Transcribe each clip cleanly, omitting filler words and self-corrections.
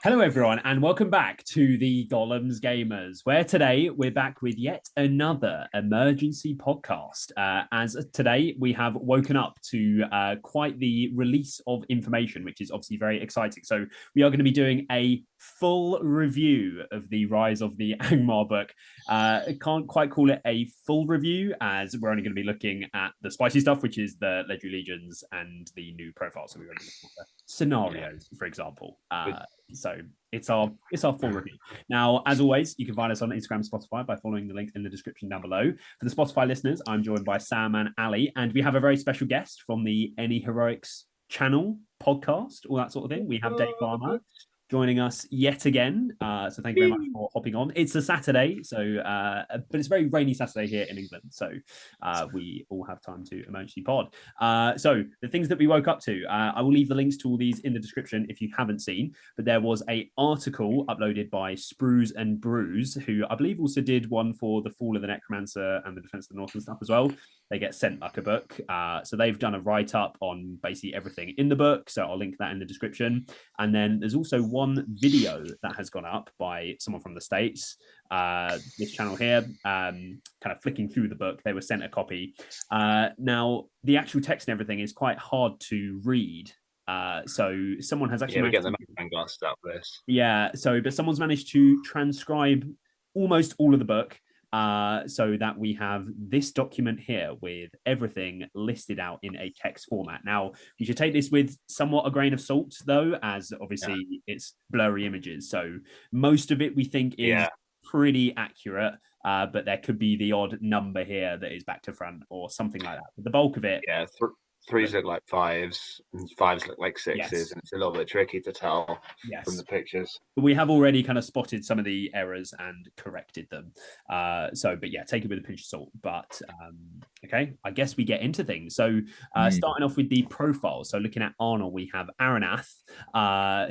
Hello, everyone, and welcome back to the Gollum's Gamers, where today we're back with yet another emergency podcast. As today we have woken up to quite the release of information, which is obviously very exciting. So we are going to be doing a full review of the Rise of the Angmar book. I can't quite call it a full review, as we're only going to be looking at the spicy stuff, which is the Legendary Legions and the new profiles. So we're going to look at the scenarios, for example. So it's our full review. Now, as always, you can find us on Instagram, Spotify by following the link in the description down below. For the Spotify listeners, I'm joined by Sam and Ali, and we have a very special guest from the Any Heroics channel, podcast, all that sort of thing. We have Dave Farmer joining us yet again. So thank you very much for hopping on. It's a Saturday, so but it's a very rainy Saturday here in England, so we all have time to emergency pod. So the things that we woke up to, I will leave the links to all these in the description if you haven't seen, but there was an article uploaded by Sprues and Brews, who I believe also did one for the Fall of the Necromancer and the Defense of the North and stuff as well. They get sent like a book. So they've done a write-up on basically everything in the book. So I'll link that in the description. And then there's also one video that has gone up by someone from the States. This channel here, kind of flicking through the book. They were sent a copy. Now, the actual text and everything is quite hard to read. So someone has actually... we get the magnifying glass stuff for this. Yeah, but someone's managed to transcribe almost all of the book. So that we have this document here with everything listed out in a text format. Now, you should take this with somewhat a grain of salt, though, as obviously it's blurry images. So most of it we think is pretty accurate, but there could be the odd number here that is back to front or something like that. But the bulk of it... Yeah, threes look like fives, and fives look like sixes, and it's a little bit tricky to tell from the pictures. But we have already kind of spotted some of the errors and corrected them. But yeah, take it with a pinch of salt. But okay, I guess we get into things. So starting off with the profile. So looking at Arnor, we have Aranarth,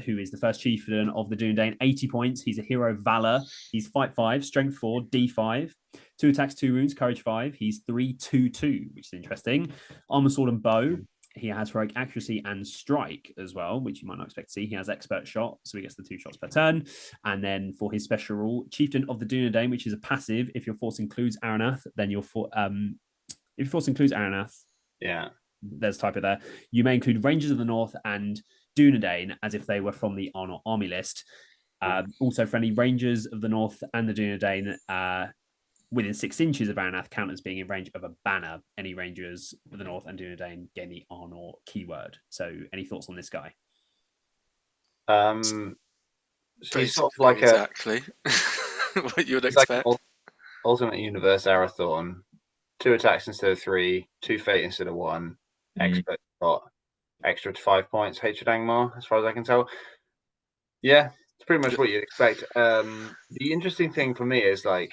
who is the first chieftain of the Dunedain, 80 points. He's a hero of valor. He's fight 5, strength 4, D5. 2 attacks, 2 wounds, courage 5. He's 3/2/2, which is interesting. Armor, sword, and bow. He has heroic accuracy and strike as well, which you might not expect to see. He has expert shot, so he gets the 2 shots per turn. And then for his special rule, Chieftain of the Dunedain, which is a passive. If your force includes Aranarth, then if your force includes Aranarth, there's a typo there. You may include Rangers of the North and Dunedain as if they were from the Arnor army list. Also, for any Rangers of the North and the Dunedain, within 6 inches of Aranarth count as being in range of a banner. Any Rangers of the North and Dunedain gain the Arnor keyword. So any thoughts on this guy? So he's sort of like exactly what you would expect. Like Ultimate Universe Arathorn. 2 attacks instead of 3, 2 fate instead of 1, expert shot, extra 5 points, Hatred Angmar, as far as I can tell. Yeah, it's pretty much what you'd expect. The interesting thing for me is like,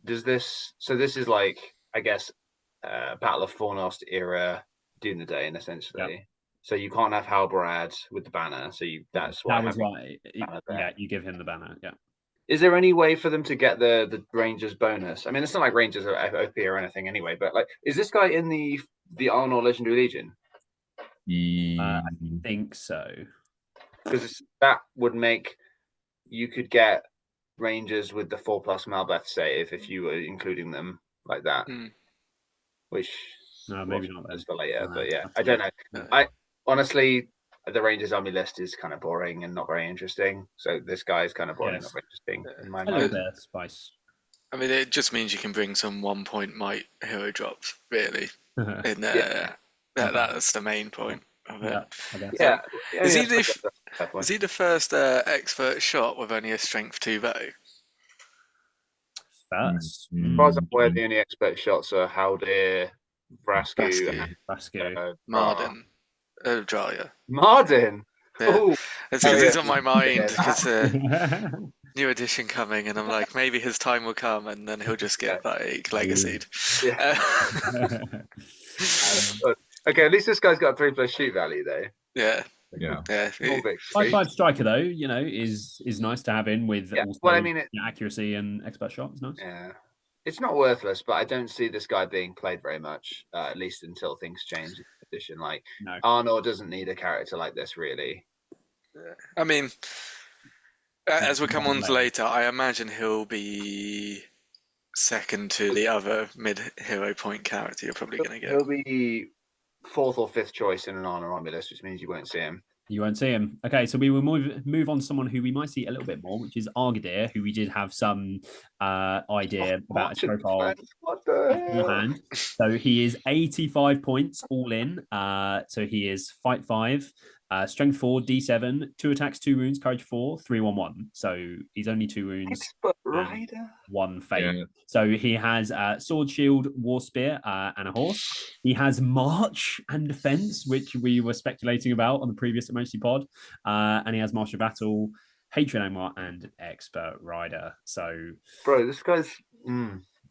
this is like, I guess, Battle of Fornost era Dunedain, essentially. Yep. So you can't have Halbrad with the banner. So that's why you give him the banner. Yeah. Is there any way for them to get the Rangers bonus? I mean, it's not like Rangers are OP or anything anyway, but like, is this guy in the Arnor Legendary Legion? I think so. Because that would make you could get Rangers with the 4+ Malbeth save if you were including them like that, which maybe not for later. But yeah, I don't know. I honestly, the Rangers army list is kind of boring and not very interesting. So this guy is kind of boring and not very interesting in my mind. There, Spice. I mean, it just means you can bring some 1-point might hero drops, really. In that's the main point of it. Is he the first expert shot with only a strength 2 bow? As far as I'm aware, the only expert shots are Haldir, Brasku, Marden, Drya. Marden. Yeah. It's because it's on my mind because new edition coming, and I'm like, maybe his time will come, and then he'll just get like legacied. Okay, at least this guy's got a 3+ shoot value though. Yeah. 5/5 striker though, is nice to have in with accuracy and expert shot. It's nice. Yeah, it's not worthless, but I don't see this guy being played very much, at least until things change. competition. Like No. Arnor doesn't need a character like this, really. I mean, as we come on to later, I imagine he'll be second to the other mid-hero point character you're probably going to get. He'll be 4th or 5th choice in an Arnor army list, which means you won't see him. You won't see him. Okay, so we will move on to someone who we might see a little bit more, which is Argadir, who we did have some idea about his profile beforehand. So he is 85 points all in. So he is fight 5, strength 4, D7, 2 attacks, 2 wounds, courage 4, 3-1-1. So he's only 2 wounds. Expert rider. 1 fate. Yeah. So he has sword, shield, war spear, and a horse. He has march and defense, which we were speculating about on the previous Emoji pod. And he has master of battle, hatred Angmar, and expert rider. So, bro, this guy's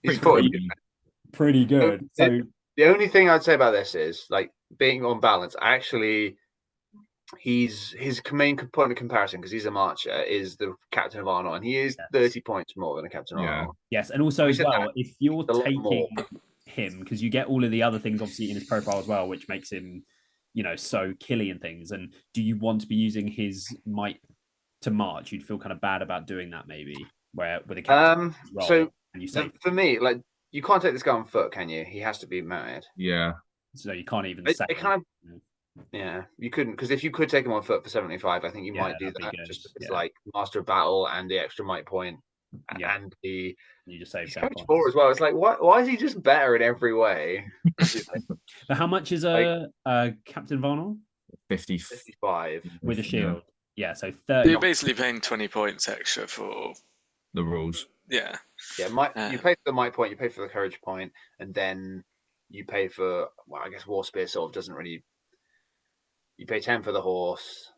he's pretty good. So the only thing I'd say about this is, like, being on balance. Actually, his main point of comparison, because he's a marcher, is the captain of Arnor, and he is 30 points more than a captain of Arnor. Yes, and also as well, if you're taking him, because you get all of the other things obviously in his profile as well, which makes him, so killy and things. And do you want to be using his might to march? You'd feel kind of bad about doing that, maybe, where with a captain role, so and you say, for me, like, you can't take this guy on foot, can you? He has to be mounted. Yeah. So you can't even say. Yeah, you couldn't, because if you could take him on foot for 75, I think you might do that, just because like Master of Battle and the extra might point, and you just save coach 4 as well. It's like, why is he just better in every way? But how much is Captain Arnor? 55 with a shield. Yeah, so 30. You're basically paying 20 points extra for the rules. Yeah. Yeah, you pay for the might point, you pay for the courage point, and then you pay for, well, I guess War Spear sort of doesn't really. You pay 10 for the horse,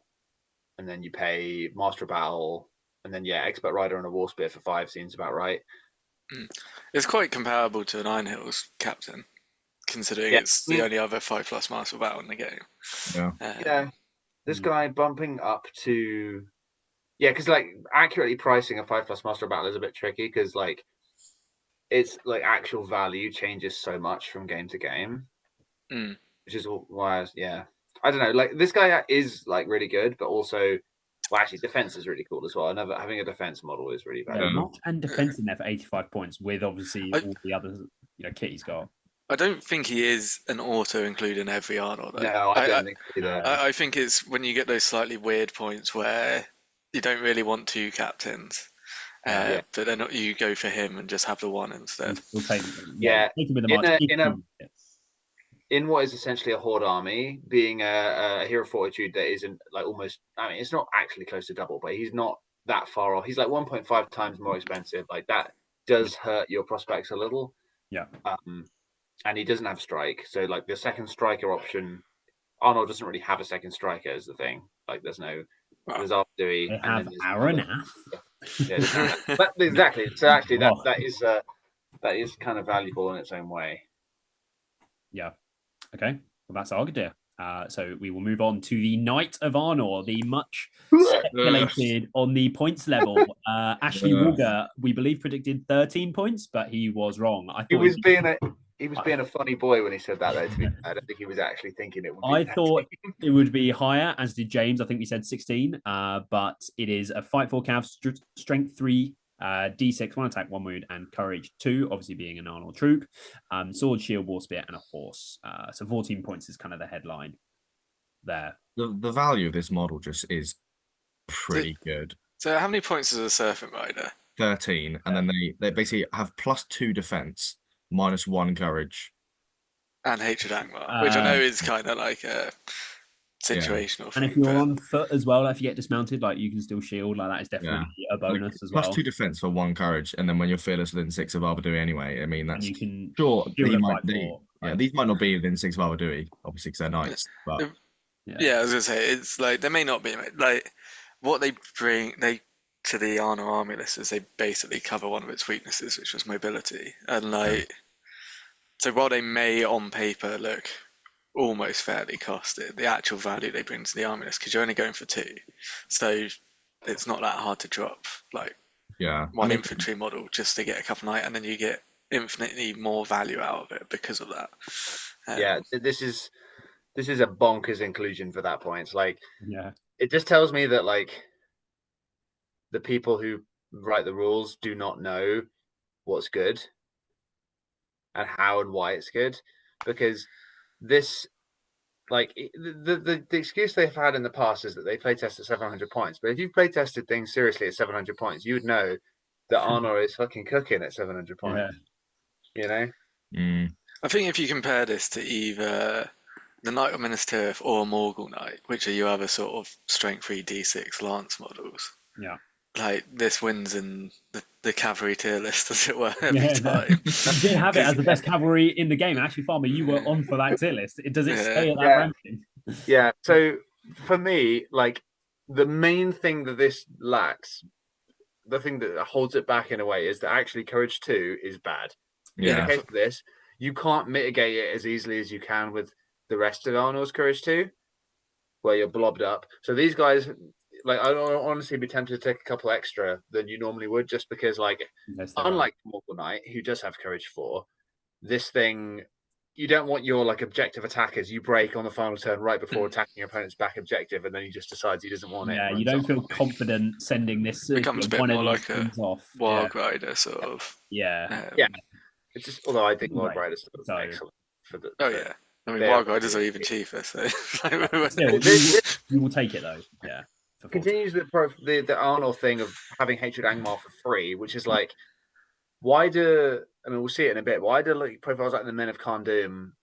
and then you pay Master of Battle, and then Expert Rider and a War Spear for 5 seems about right. It's quite comparable to an Iron Hills captain, considering it's the only other 5+ Master of Battle in the game. Yeah. This guy bumping up to because like accurately pricing a 5+ Master of Battle is a bit tricky, because like it's like actual value changes so much from game to game, which is why I don't know. Like, this guy is like really good, but also, well, actually, defense is really cool as well. Having a defense model is really valuable. March and defense in there for 85 points, with obviously all the other kit he's got. I don't think he is an auto include in every Arnor, though. No, I don't think either. I think it's when you get those slightly weird points where you don't really want 2 captains, but then you go for him and just have the one instead. We'll take take him with the March. In what is essentially a horde army, being a hero fortitude that isn't like almost, I mean, it's not actually close to double, but he's not that far off. He's like 1.5 times more expensive. Like, that does hurt your prospects a little. Yeah. And he doesn't have strike. So like the second striker option, Arnold doesn't really have a second striker is the thing. Like, there's Ardui. They have Aranarth. Exactly. So actually that is kind of valuable in its own way. Yeah. Okay, well, that's Argadir. So we will move on to the Knight of Arnor, the much speculated on the points level. Ashley Walker, we believe, predicted 13 points, but he was wrong. I thought he was being a funny boy when he said that, though. To me, I don't think he was actually thinking it would be. I thought it would be higher, as did James. I think we said 16, but it is a fight 4 cav, strength 3, D6, 1 attack, 1 wound, and courage 2, obviously being an Arnold troop, sword, shield, war spear, and a horse. So 14 points is kind of the headline there. The value of this model just is pretty good. So how many points is a Serpent Rider? 13, and then they basically have +2 defense, -1 courage. And hatred Angmar, which I know is kind of like a situational thing. And if you're on foot as well, if you get dismounted, like, you can still shield. Like, that is definitely a bonus as well. +2 defense for 1 courage, and then when you're fearless within 6 of Arbadui anyway, I mean, that's you can these might not be within 6 of Arbadui, obviously, because they're knights. But I was gonna say, it's like they may not be like what they bring to the Arnor army list is they basically cover one of its weaknesses, which was mobility, and like so while they may on paper look almost fairly costed, the actual value they bring to the army list, because you're only going for 2, so it's not that hard to drop like one infantry model just to get a couple knight, and then you get infinitely more value out of it because of that. This is this is a bonkers inclusion for that point. Like, yeah, it just tells me that like the people who write the rules do not know what's good and how and why it's good, because this, like, the excuse they've had in the past is that they play test at 700 points. But if you've play tested things seriously at 700 points, you would know that Arnor is fucking cooking at 700 points. Yeah. You know? Mm. I think if you compare this to either the Knight of Minas Tirith or Morgul Knight, which are your other sort of strength 3 D6 Lance models, yeah, like this wins in the cavalry tier list, as it were, every time. You did have it as the best cavalry in the game. Actually, Farmer, you were on for that tier list. Does it stay at that ranking? Yeah. So for me, like, the main thing that this lacks, the thing that holds it back in a way, is that actually Courage 2 is bad. Yeah. In the case of this, you can't mitigate it as easily as you can with the rest of Arnor's Courage 2, where you're blobbed up. So these guys, like, I'd honestly be tempted to take a couple extra than you normally would, just because, like, unlike Morgul Knight, who does have Courage 4, this thing, you don't want your, like, objective attackers. You break on the final turn right before attacking your opponent's back objective, and then he just decides he doesn't want it. Yeah, you don't feel confident sending this. Becomes a bit more like a off. Warg Rider sort of. Yeah. Yeah. It's just, although I think Warg Riders are excellent for the. Oh yeah. I mean, Warg Riders are even cheaper, so still, you will take it though. Yeah. Continues the Arnor thing of having Hatred Angmar for free, which is like, why do, I mean, we'll see it in a bit. Why do, like, profiles like the Men of Carn Dum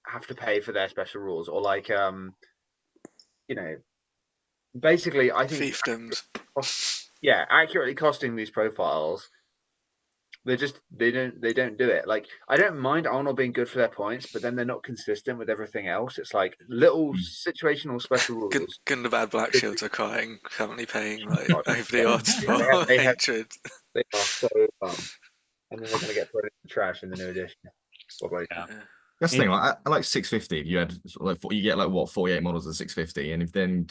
have to pay for their special rules, or like, you know, basically, I think fiefdoms. Yeah, accurately costing these profiles. They don't do it. Like, I don't mind Arnold being good for their points, but then they're not consistent with everything else. It's like little situational special rules. Gundabad Black Shields are crying, currently paying like over the odds for Hatred. They are so dumb. And then they're going to get put in the trash in the new edition. That's the thing. Like, I like 650. You had like you get like what 48 models at 650, and if then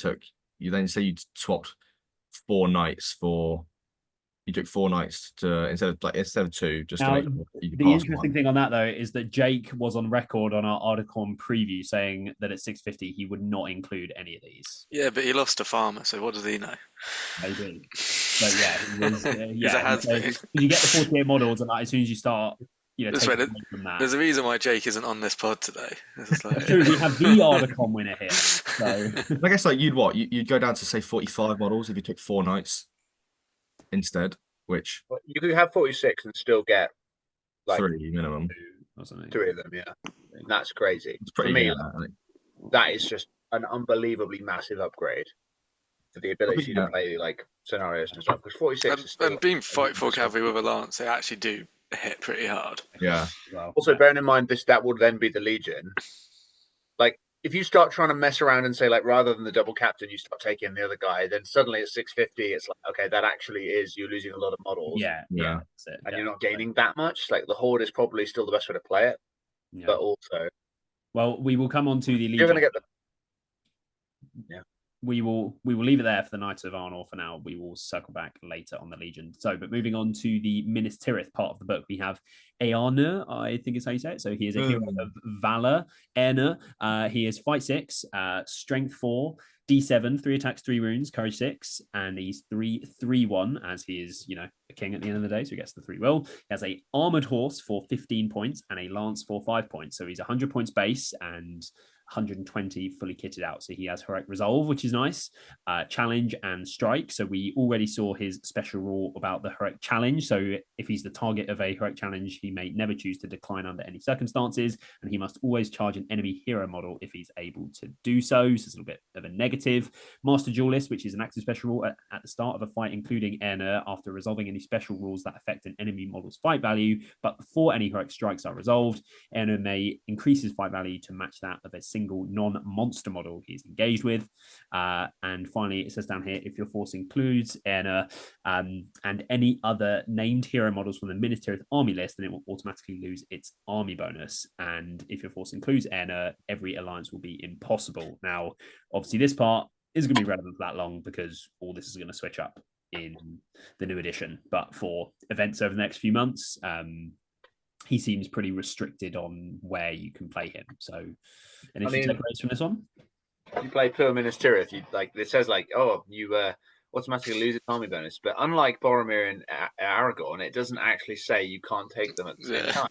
you then say you swapped 4 knights for. You took 4 knights to instead of 2, just now, to make the interesting thing on that though is that Jake was on record on our Articon preview saying that at 650 he would not include any of these. Yeah, but he lost to Farmer, so what does he know? Maybe. But yeah, he was, so you get the 48 models, and like, as soon as you start, from that. There's a reason why Jake isn't on this pod today. It's true, we have the Articon winner here. So I guess like you'd go down to say 45 models if you took 4 knights instead, which you could have 46 and still get like 3 minimum. 3 of them, yeah. And that's crazy. It's pretty for me, good, that is just an unbelievably massive upgrade for the ability to play like scenarios and stuff. Because 46 is still, and being fight for cavalry with a lance, they actually do hit pretty hard. Yeah. Also, bearing in mind that would then be the Legion. Like, if you start trying to mess around and say, like, rather than the double captain, you start taking the other guy, then suddenly at 650, it's like, okay, that actually is, you're losing a lot of models. Yeah. That's it. And you're not gaining that much. Like, the Horde is probably still the best way to play it. Yeah. But also, well, we will come on to the Legion. You're going to get the. Yeah. We will leave it there for the Knights of Arnor for now. We will circle back later on the Legion. So, but moving on to the Minas Tirith part of the book, we have Earnur, I think is how you say it. So he is a hero of valor. Earnur, he is fight 6, strength 4, D7, 3 attacks, 3 wounds, courage 6, and he's 3/1 as he is, a king at the end of the day. So he gets the 3 will. He has a armored horse for 15 points and a lance for 5 points. So he's 100 points base and 120 fully kitted out. So he has heroic resolve, which is nice, challenge and strike. So we already saw his special rule about the heroic challenge. So if he's the target of a heroic challenge, he may never choose to decline under any circumstances, and he must always charge an enemy hero model if he's able to do so. So it's a little bit of a negative. Master Duelist, which is an active special rule at the start of a fight, including Earnur, after resolving any special rules that affect an enemy model's fight value, but before any heroic strikes are resolved, Earnur may increase his fight value to match that of a single non-monster model he's engaged with. And finally, it says down here, if your force includes Earnur and any other named hero models from the Minas Tirith army list, then it will automatically lose its army bonus. And if your force includes Earnur, every alliance will be impossible. Now, obviously, this part is going to be relevant for that long because all this is going to switch up in the new edition. But for events over the next few months, he seems pretty restricted on where you can play him. So, any takeaways from this one? You play Pure Ministerial, if you like, it says like, oh, you automatically lose a army bonus, but unlike Boromir and Aragorn, it doesn't actually say you can't take them at the same time.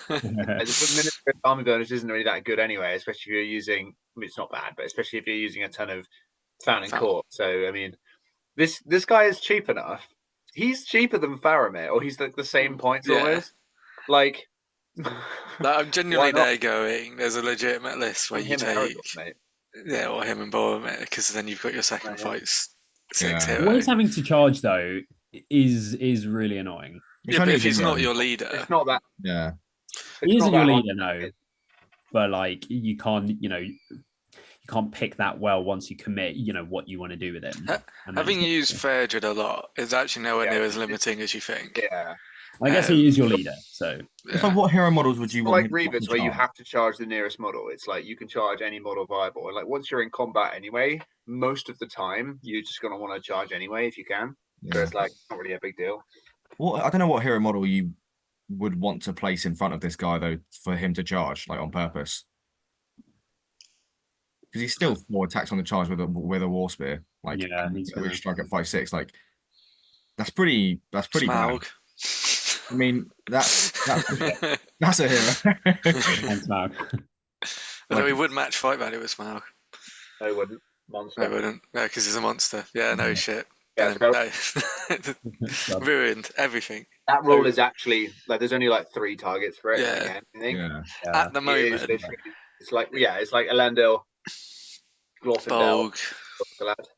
The Ministerial army bonus isn't really that good anyway, especially if you're using. I mean, it's not bad, but especially if you're using a ton of Fountain Court. So I mean, this guy is cheap enough. He's cheaper than Faramir, or he's like the same points almost. Like I'm genuinely there going. There's a legitimate list where you take. Mate. Yeah, or him and Boromir, because then you've got your sacrifice 6 hero. Always having to charge though is really annoying. Yeah, but if he's not your leader, it's not that. Yeah, he isn't your leader, no. But like you can't, you can't pick that well once you commit. What you want to do with him. Having used Fairdred a lot is actually nowhere near as limiting as you think. Yeah. I guess he is your leader, so. So what hero models would you want? Like Reavers, where you have to charge the nearest model. It's like you can charge any model viable. And like once you're in combat anyway, most of the time you're just gonna want to charge anyway if you can. So it's like not really a big deal. Well, I don't know what hero model you would want to place in front of this guy though for him to charge, like on purpose. Because he's still 4 attacks on the charge with a war spear. Like he's going to strike at 5/6. Like that's pretty bad. I mean, that's a hero. And Smaug. Although he would match fight value with Smaug. No, he wouldn't. Monster. No, he wouldn't. No, because he's a monster. Yeah, no shit. Yeah, no. Ruined everything. That rule is actually like there's only like 3 targets for it. Yeah. I think. At the moment, it's like Elendil, Bolg.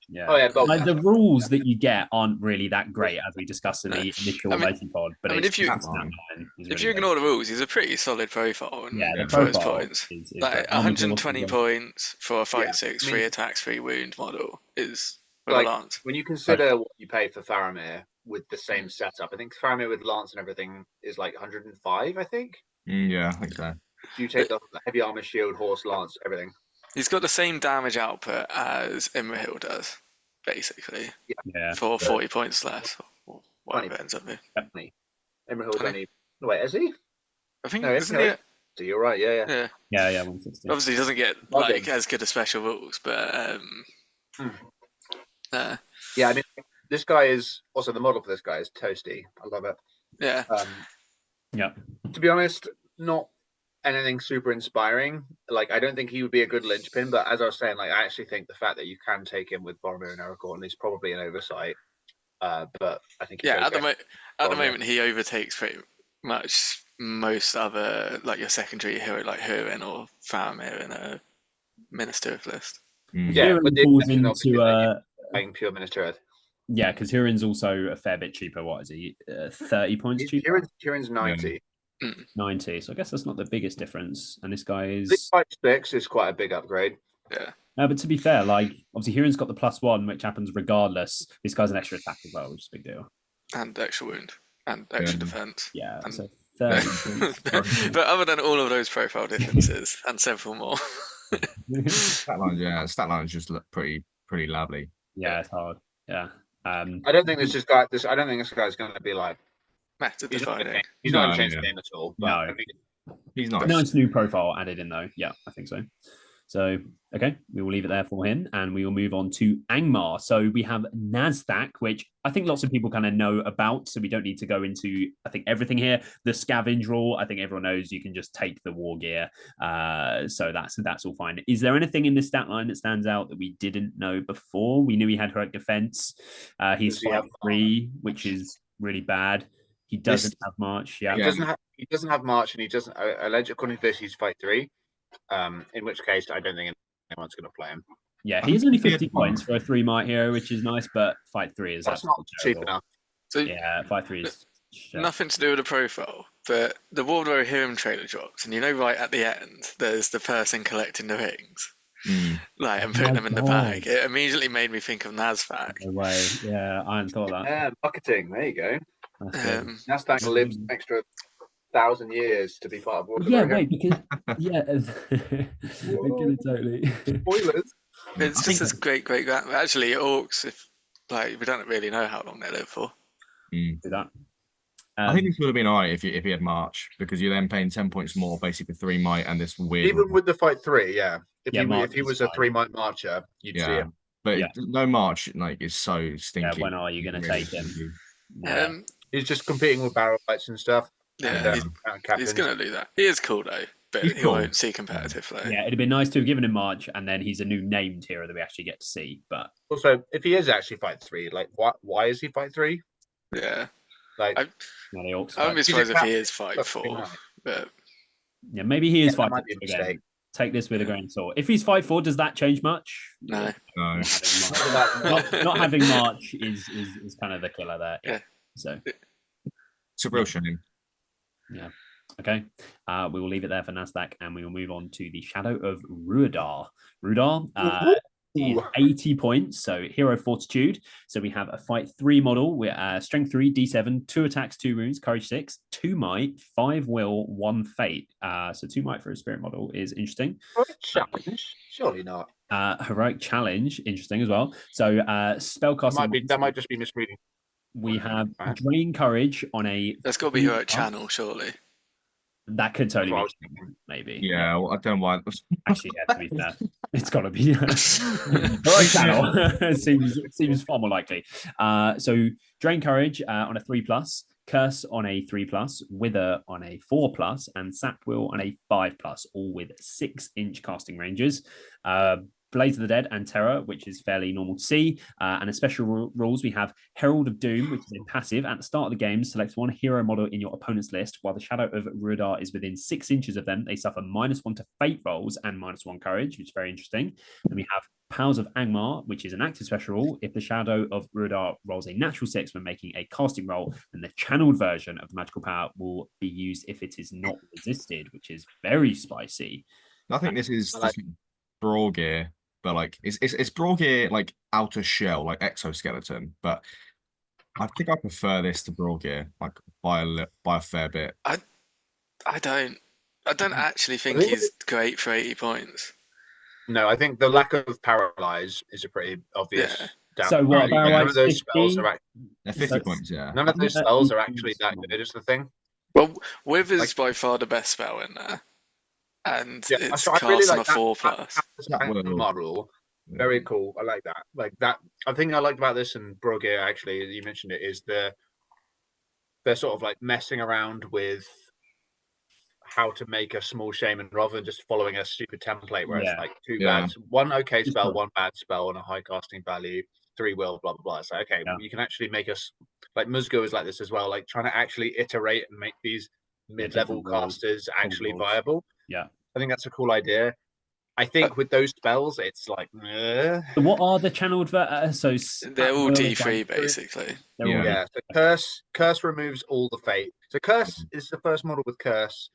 Yeah. Oh yeah, like the rules that you get aren't really that great, as we discussed in the initial pod. But if you ignore the rules, he's a pretty solid profile. The for his profile points, is like 120 points for a 5/6, 3 attacks, 3 wound model is like Lance. When you consider what you pay for Faramir with the same setup, I think Faramir with Lance and everything is like 105. I think. Yeah, I think so. You take the heavy armor, shield, horse, lance, everything. He's got the same damage output as Imrahil does, basically. Yeah. For 40 points less, or whatever it ends up being. Definitely. Imrahil's only. Wait, is he? I think. No, isn't he? So you're right. Yeah. 160. Obviously, he doesn't get like as good as special rules, but. Yeah, I mean, this guy is also the model for this guy is toasty. I love it. Yeah. To be honest, not anything super inspiring. Like, I don't think he would be a good linchpin, but as I was saying, like, I actually think the fact that you can take him with Boromir and Aragorn is probably an oversight. But I think at the moment he overtakes pretty much most other like your secondary hero like Hurin or Faramir in a Minister list. Yeah, but falls into playing pure Minister. Yeah, because Hurin's also a fair bit cheaper. What is he? 30 points cheaper. Hurin's 90. 90, so I guess that's not the biggest difference. And this guy is 6 is quite a big upgrade. Yeah. But to be fair, like obviously Hurin's got the +1, which happens regardless. This guy's an extra attack as well, which is a big deal. And extra wound and extra defense. Yeah. And... So 30 but other than all of those profile differences and several more. Stat lines just look pretty lovely. Yeah, it's hard. Yeah. I don't think this guy's going to be like. He's not going to change the game at all. No, he's not. No, it's a new profile added in though. Yeah, I think so. So, okay, we will leave it there for him, and we will move on to Angmar. So we have Nazthak, which I think lots of people kind of know about, so we don't need to go into, I think, everything here. The scavenge rule, I think everyone knows you can just take the war gear. So that's all fine. Is there anything in the stat line that stands out that we didn't know before? We knew he had heroic defense. He's 5/3, which is really bad. He doesn't have March. Yeah, he doesn't have March, and he doesn't. According to this, he's 5/3. In which case, I don't think anyone's going to play him. Yeah, he is only 50 points for a 3 Might hero, which is nice, but 5/3 is that's not cheap enough. So yeah, 5/3 is nothing to do with the profile, but the Warband Hero trailer drops, and right at the end, there's the person collecting the rings. And putting them in the bag. It immediately made me think of Nazthak. No way. Yeah, I hadn't thought that. Yeah, marketing. There you go. Nazthak lives an extra 1,000 years to be part of Warband. Yeah, wait, because totally. Spoilers. It's just this great. Actually, orcs, if we don't really know how long they live for. Do that. I think this would have been alright if he had March, because you're then paying 10 points more, basically for 3 might and this weird. Even with the fight 3, yeah. If he was a 3 might marcher, you'd see him. But no March is so stinky. Yeah, when are you going to take him? He's just competing with barrel fights and stuff. Yeah, he's going to do that. He is cool though, but he won't see competitive play. Yeah, it'd be nice to have given him March, and then he's a new named hero that we actually get to see. But also, if he is actually fight 3, like why is he fight 3? Yeah. Like, I wouldn't be surprised if he is fight 4. But yeah, maybe he is fight 4 again. Take this with a grain of salt. If he's fight 4, does that change much? No. Not having March is kind of the killer there. Yeah. So it's a real shame. Yeah. Okay. We will leave it there for Nazthak, and we will move on to the Shadow of Rhudaur. Rhudaur is 80 points, so Hero Fortitude. So we have a Fight 3 model with Strength 3, D7, 2 attacks, 2 wounds, Courage 6, 2 Might, 5 Will, 1 Fate. So 2 Might for a Spirit model is interesting. Challenge? Surely not. Heroic Challenge, interesting as well. So Spellcasting... That might just be misreading. We have Drain Courage on a... That's got to be Heroic Channel, surely. That could totally be, maybe. Yeah, well, I don't know why. Actually, yeah, to be fair, it's got to be. Heroic Channel seems far more likely. So Drain Courage on a 3+, Curse on a 3+, Wither on a 4+, and Sap Will on a 5+, all with 6-inch casting ranges. Blaze of the Dead and Terror, which is fairly normal to see. And as special rules, we have Herald of Doom, which is in passive. At the start of the game, select 1 hero model in your opponent's list. While the Shadow of Rhudaur is within 6 inches of them, they suffer -1 to fate rolls and -1 courage, which is very interesting. Then we have Powers of Angmar, which is an active special rule. If the Shadow of Rhudaur rolls a natural 6 when making a casting roll, then the channeled version of the magical power will be used if it is not resisted, which is very spicy. I think this is Brawl Gear. But like it's Brawl Gear like outer shell, like exoskeleton. But I think I prefer this to Brawl Gear, like by a fair bit. I don't actually think he's great for 80 points. No, I think the lack of paralyze is a pretty obvious. Yeah. So what? None of those spells are they're 50 points. Yeah. None of those spells are actually that good. Is the thing. Well, Wither is by far the best spell in there. And it's cast really on a 4+. That model, very cool. I like that. Like that. I think I liked about this and Brawl Gear, actually, you mentioned it, is they're sort of like messing around with how to make a small shaman rather than just following a stupid template where it's like 2 bad, 1 okay spell, 1 bad spell on a high casting value, 3 will, blah blah blah. So okay, you can actually make us like Musgo is like this as well, like trying to actually iterate and make these mid-level casters actually viable. Yeah, I think that's a cool idea. I think with those spells, it's like. So what are the channeled? So they're all D3 basically. Yeah. So curse removes all the fate. So curse is the first model with curse,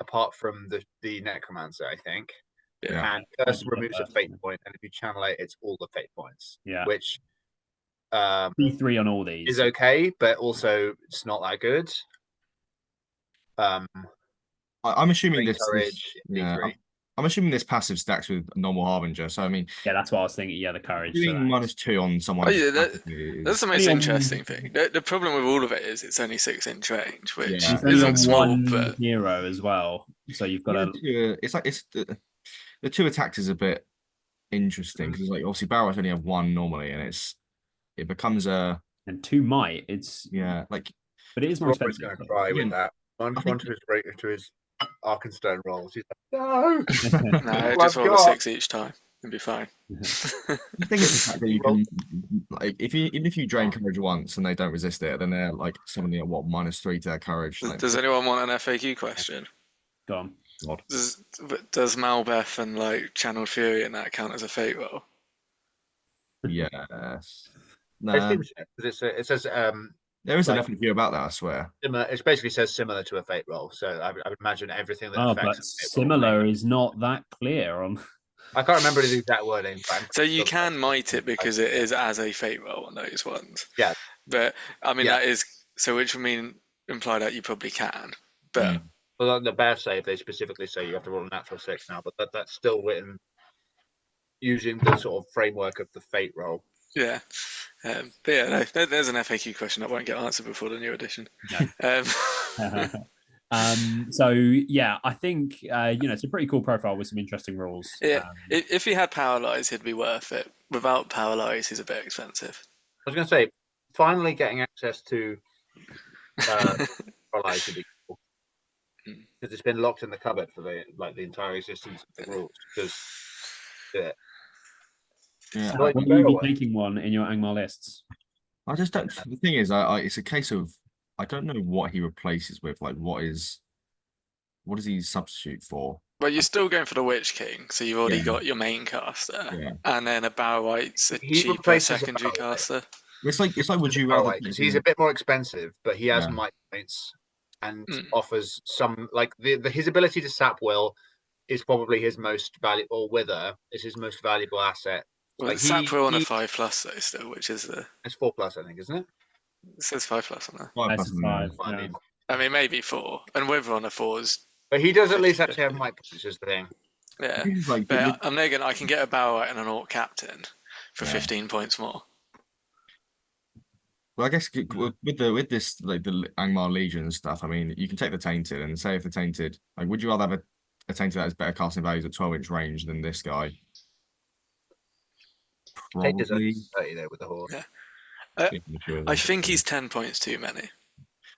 apart from the necromancer, I think. Yeah. And curse removes a fate point, and if you channel it, it's all the fate points. Yeah. Which D3 on all these is okay, but also it's not that good. I'm assuming this. D3. I'm assuming this passive stacks with normal Harbinger. So I mean, yeah, that's what I was thinking. Yeah, the courage. Doing -2 on someone. Oh, yeah, that's the most interesting thing. The problem with all of it is it's only 6-inch range, which isn't small. But hero as well. So you've got it's like the 2 attacks is a bit interesting because like obviously barrels only have 1 normally, and it becomes a and 2 might. It's like, but it is more expensive. Going to cry with that. One to his Arkenstone rolls. He's like, no, just roll a 6 each time and be fine. The thing is the fact that you can, like, even if you drain courage once and they don't resist it, then they're like suddenly at -3 to their courage. Does anyone want an FAQ question? Go on. Does Malbeth and like Channeled Fury and that count as a fate roll? Yes. No. It says there is an FAQ about that, I swear. It basically says similar to a fate roll, so I would imagine everything that affects. But similar is not that clear on. I can't remember the exact wording. So you can might it because it is as a fate roll on those ones. Yeah. But I mean that is so, which would imply that you probably can. But well, on the bear save they specifically say you have to roll a natural 6 now, but that's still written using the sort of framework of the fate roll. Yeah. But yeah, no, there's an FAQ question that won't get answered before the new edition. So yeah, I think it's a pretty cool profile with some interesting rules. Yeah, if he had Paralyze, he'd be worth it. Without Paralyze, he's a bit expensive. I was going to say, finally getting access to Paralyze would be cool, because it's been locked in the cupboard for the entire existence of the rules. Because will you be taking one in your Angmar lists? I just don't. The thing is, it's a case of I don't know what he replaces with. Like, what does he substitute for? Well, you're still going for the Witch King, so you've already got your main caster, and then a Barrowite's a cheaper secondary caster. It's like would you rather? He's a bit more expensive, but he has might points and offers some his ability to sap will is probably his most valuable, or Wither is his most valuable asset. Well, it's sap will on a 5+ though, still, which is it's 4+, I think, isn't it? It says 5+ on there. 5+. Yeah. I mean, maybe 4, and Wither on a 4 is. But he does at least actually have might points, is the thing. Yeah, but I'm thinking I can get a Barrowite and an Orc Captain for 15 points more. Well, I guess with this the Angmar Legion and stuff, I mean, you can take the Tainted and say if the Tainted, would you rather have a Tainted that has better casting values at 12-inch range than this guy? Probably 30 there with the horse. Yeah. I think he's 10 points too many.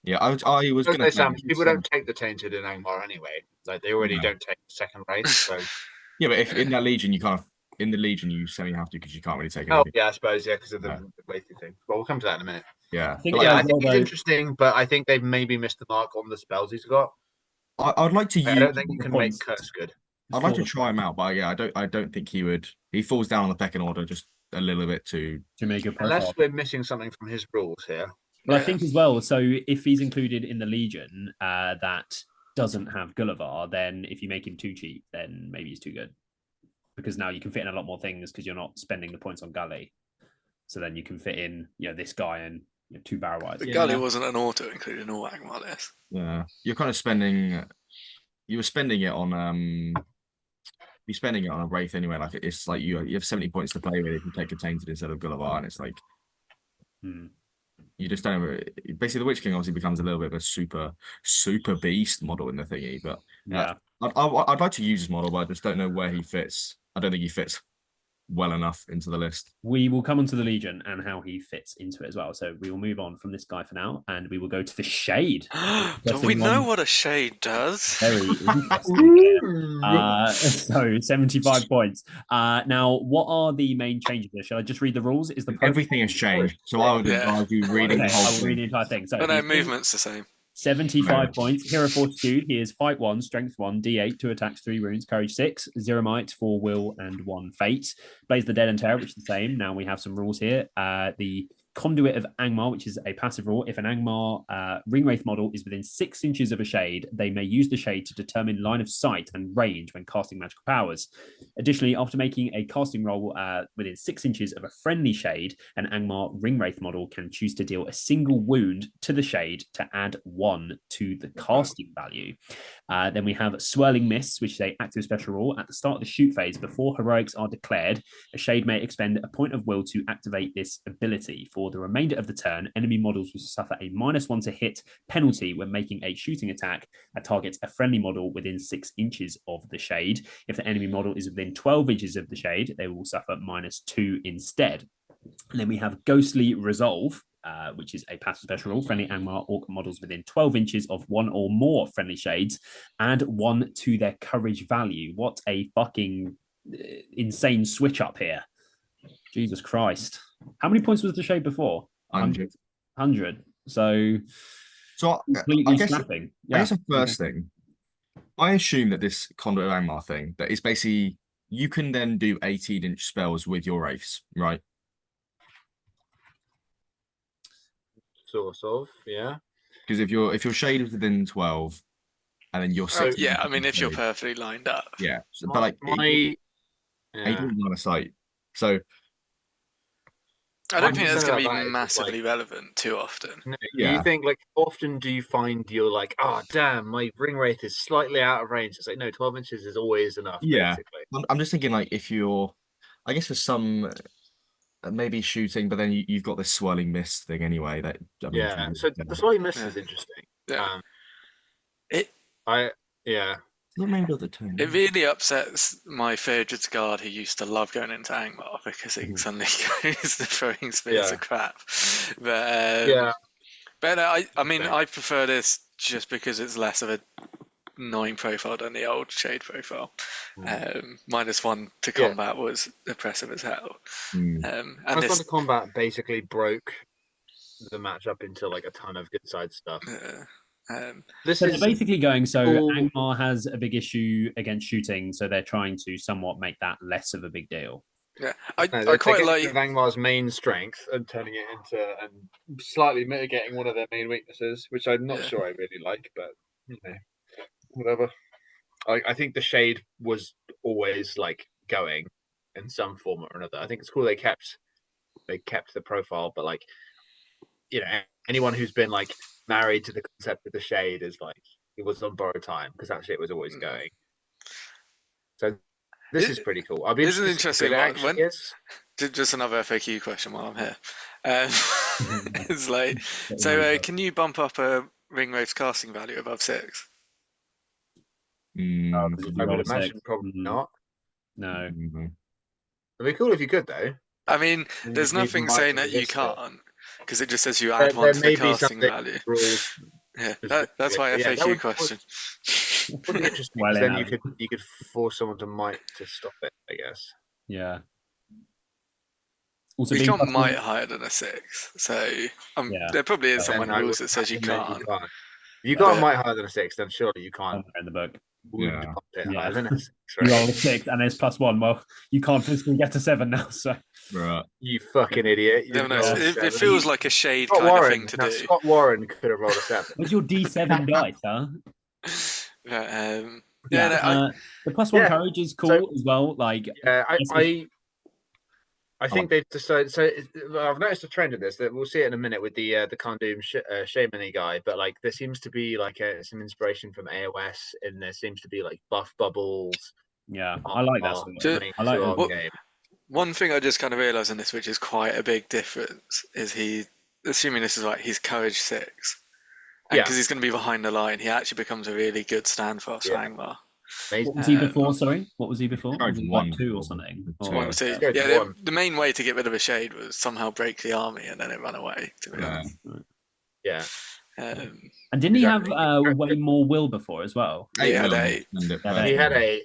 Yeah, I was going to say people don't take the Tainted in Angmar anyway. Like they already don't take the second race. So yeah, but if in that Legion you semi have to because you can't really take it. Oh yeah, I suppose because of the weighty thing. Well, we'll come to that in a minute. Yeah, I think he's interesting, but I think they've maybe missed the mark on the spells he's got. I'd like to use. I don't think you can make Curse good. I'd like to try him out, but yeah, I don't think he would. He falls down on the pecking order just a little bit to make a profile. Unless we're missing something from his rules here. Well, I think as well. So if he's included in the Legion that doesn't have Gulliver, then if you make him too cheap, then maybe he's too good. Because now you can fit in a lot more things because you're not spending the points on Gully. So then you can fit in, this guy and 2 Barrowites. But Gully wasn't an auto included in all Angmar lists. Yeah, you're kind of spending. You were spending it on You're spending it on a Wraith anyway. Like it's like you have 70 points to play with if you take a Tainted instead of Gulliver, and it's like. You just don't have basically the Witch King obviously becomes a little bit of a super beast model in the thingy, but I'd like to use his model, but I just don't know where he fits. I don't think he fits well enough into the list. We will come on to the Legion and how he fits into it as well. So we will move on from this guy for now, and we will go to the Shade. Do we know what a Shade does? Very interesting. So 75 points. Now, what are the main changes here? Shall I just read the rules? Everything has changed. So I would advise you reading the whole thing. I will read the entire thing. So no, movement's the same. 75 points. Hero Fortitude. He is Fight 1, Strength 1, D8, 2 attacks, 3 wounds, Courage 6, 0 Might, 4 Will, and 1 Fate. Blaze the Dead and Terror, which is the same. Now we have some rules here. The Conduit of Angmar, which is a passive rule. If an Angmar Ringwraith model is within 6 inches of a shade, they may use the shade to determine line of sight and range when casting magical powers. Additionally, after making a casting roll within 6 inches of a friendly shade, an Angmar Ringwraith model can choose to deal a single wound to the shade to add 1 to the casting value. Then we have Swirling Mists, which is an active special rule. At the start of the shoot phase, before heroics are declared, a shade may expend a point of will to activate this ability. For the remainder of the turn, enemy models will suffer a -1 to hit penalty when making a shooting attack that targets a friendly model within 6 inches of the shade. If the enemy model is within 12 inches of the shade, they will suffer -2 instead. And then we have Ghostly Resolve, which is a passive special rule. Friendly Angmar Orc models within 12 inches of 1 or more friendly shades, add 1 to their courage value. What a fucking insane switch up here. Jesus Christ. How many points was the shade before? 100. 100. So completely snapping. I guess the first thing, I assume that this Conduit of Angmar thing, that is basically, you can then do 18-inch spells with your Wraiths, right? Sort of, yeah. Because if your shade is within 12, and then you're 16. Yeah, I mean, if you're perfectly lined up. Yeah, but like, he doesn't line of sight. So I don't think that's going to be massively relevant too often. No, yeah. You think, often do you find you're like, oh, damn, my ring rate is slightly out of range? It's like, no, 12 inches is always enough. Yeah. Basically. I'm just thinking, if you're, I guess for some, maybe shooting, but then you've got this swirling mist thing anyway. That So the swirling mist is interesting. Yeah. It really upsets my Theodred's guard who used to love going into Angmar because it suddenly goes to throwing spears of crap. But I mean, I prefer this just because it's less of a annoying profile than the old Shade profile. -1 to combat was oppressive as hell. And -1 to combat basically broke the matchup into like a ton of good side stuff. So they're basically going, Angmar has a big issue against shooting, so they're trying to somewhat make that less of a big deal. Yeah, I quite like Angmar's main strength and turning it into and slightly mitigating one of their main weaknesses, which I'm not sure I really like, but whatever. I think the Shade was always like going in some form or another. I think it's cool they kept the profile, but like anyone who's been like married to the concept of the Shade is like it was on borrowed time because that shit was always going. So this is pretty cool. I mean, this is an interesting one. Just another FAQ question while I'm here. It's like, so can you bump up a Ringwraith's casting value above 6? I would imagine probably not. No. It'd be cool if you could, though. I mean, there's nothing saying that you can't, because it just says you add 1 to the casting value. Yeah, that's my FAQ question. Would be interesting. Well, then you could force someone to might to stop it, I guess. Yeah. Also, you can't might higher than a 6, so there probably is some rules that says you can't. If you can't might higher than a 6, then surely you can't. In the book. Higher than a 6, right? You roll a 6 and there's +1. Well, you can't physically get to 7 now, so. Right. You fucking idiot. It feels like a Shade Scott kind Warren, of thing to do. Scott Warren could have rolled a 7. What's your D7 dice, huh? The +1 courage is cool as well. Like, I think they've decided. So I've noticed a trend in this that we'll see it in a minute with the Carn Dum shaman guy. But like, there seems to be like some inspiration from AOS, and there seems to be like buff bubbles. Yeah, I like that. I like that game. One thing I just kind of realised in this, which is quite a big difference, is assuming this is right, he's courage 6, and because he's going to be behind the line, he actually becomes a really good standfast for Angmar. What was he before? Sorry, what was he before? Was it 1, 2 or something? 1, 2. Yeah, the main way to get rid of a Shade was somehow break the army and then it ran away. To be honest. Yeah. And didn't he have way more will before as well? He had 8. He had 8.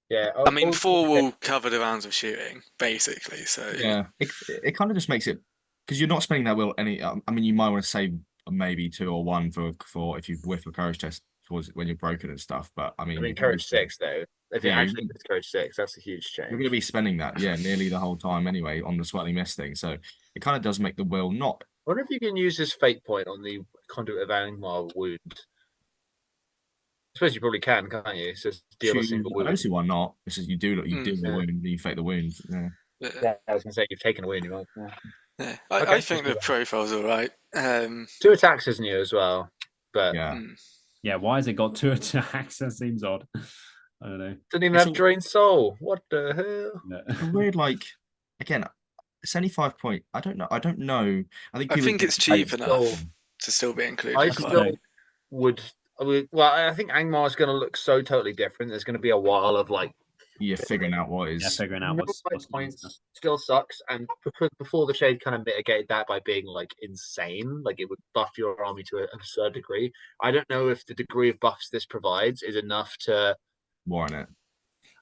Yeah. I mean, 4 will cover the rounds of shooting, basically. So yeah, it kind of just makes it because you're not spending that will any. I mean, you might want to save maybe 2 or 1 for if you whiff a courage test towards when you're broken and stuff. But I mean courage 6 though. If you actually get courage 6, that's a huge change. You're going to be spending that, nearly the whole time anyway on the swirling mist thing. So it kind of does make the will not. I wonder if you can use this fate point on the Conduit of Angmar wound. I suppose you probably can't you? So deal a single wound. I don't see why not. This is you do the wound, you fake the wound. Yeah, I was gonna say you've taken a wound. You might. I think the profile's all right. 2 attacks isn't you as well, but yeah. Why has it got 2 attacks? That seems odd. I don't know. Doesn't even have drained soul. What the hell? No. Weird, like again, 75 point. I don't know. I think it's cheap enough to still be included. I still would. Well, I think Angmar is going to look so totally different. There's going to be a while of like figuring out what is. Yeah, figuring out what's points still sucks, and because before the Shade kind of mitigated that by being like insane, like it would buff your army to an absurd degree. I don't know if the degree of buffs this provides is enough to warrant it.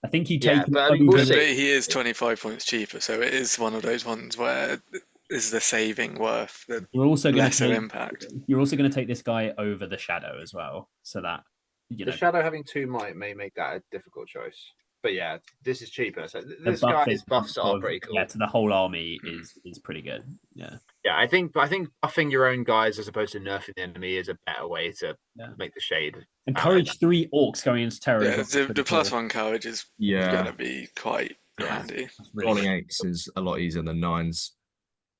I think he takes. But he is 25 points cheaper, so it is one of those ones where is the saving worth the lesser impact. You're also going to take this guy over the Shadow as well, so that the Shadow having 2 may make that a difficult choice. But yeah, this is cheaper. So this guy's buffs are pretty cool. Yeah, to the whole army is pretty good. Yeah. Yeah, I think buffing your own guys as opposed to nerfing the enemy is a better way to make the Shade. And courage 3 orcs going into terror. Yeah, the +1 courage is going to be quite handy. Rolling 8s is a lot easier than 9s.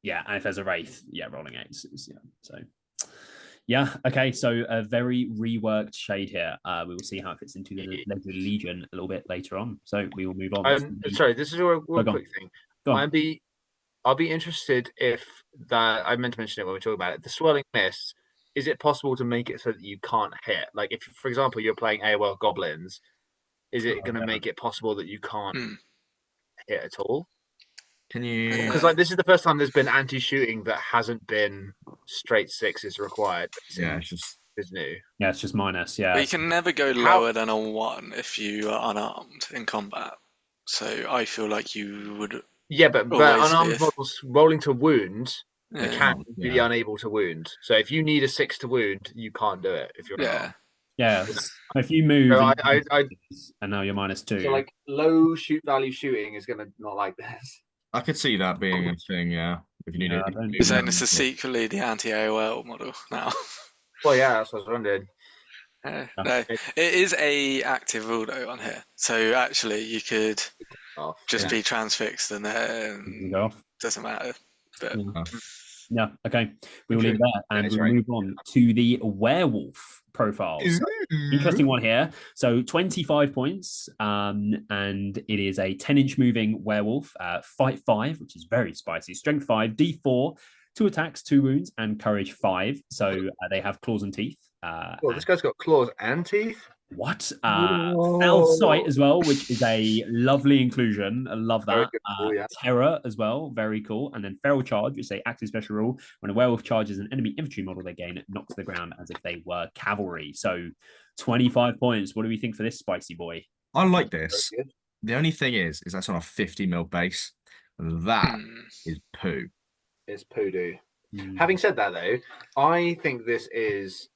Yeah, and if there's a Wraith, rolling 8s is so. Yeah, okay, so a very reworked Shade here. We will see how it fits into the Legion a little bit later on. So we will move on. Sorry, this is a real quick thing. I'll be interested if that. I meant to mention it when we were talking about it. The swirling mist. Is it possible to make it so that you can't hit? Like, if, for example, you're playing AOL goblins, is it going to make it possible that you can't hit at all? Can you? Because like this is the first time there's been anti-shooting that hasn't been straight sixes required. Yeah, it's just new. Yeah, it's just minus. Yeah, but you can never go lower than a 1 if you are unarmed in combat. So I feel like you would. Yeah, but unarmed models rolling to wound, they can be unable to wound. So if you need a 6 to wound, you can't do it if you're unarmed. Yeah, if you move and now you're -2. So like low shoot value shooting is gonna not like this. I could see that being a thing, yeah. If you need it. You're saying this is secretly the anti-AOL model now. Well, yeah, that's what I was wondering. No, it is a active rule though on here. So actually, you could just be transfixed and then doesn't matter. But yeah, okay. We will leave that and we'll move on to the werewolf profiles. Interesting one here. So 25 points, and it is a 10-inch moving werewolf, fight 5, which is very spicy, strength 5, D4, 2 attacks, 2 wounds, and courage 5. So they have claws and teeth. Well, this guy's got claws and teeth. What? Fell sight as well, which is a lovely inclusion. I love that. Terror as well, very cool. And then feral charge, which is a active special rule. When a werewolf charges an enemy infantry model, they gain knock to the ground as if they were cavalry. So 25 points. What do we think for this spicy boy? I like this. The only thing is that's on a 50 mil base. That is poo. It's poo-doo. Having said that, though, I think this is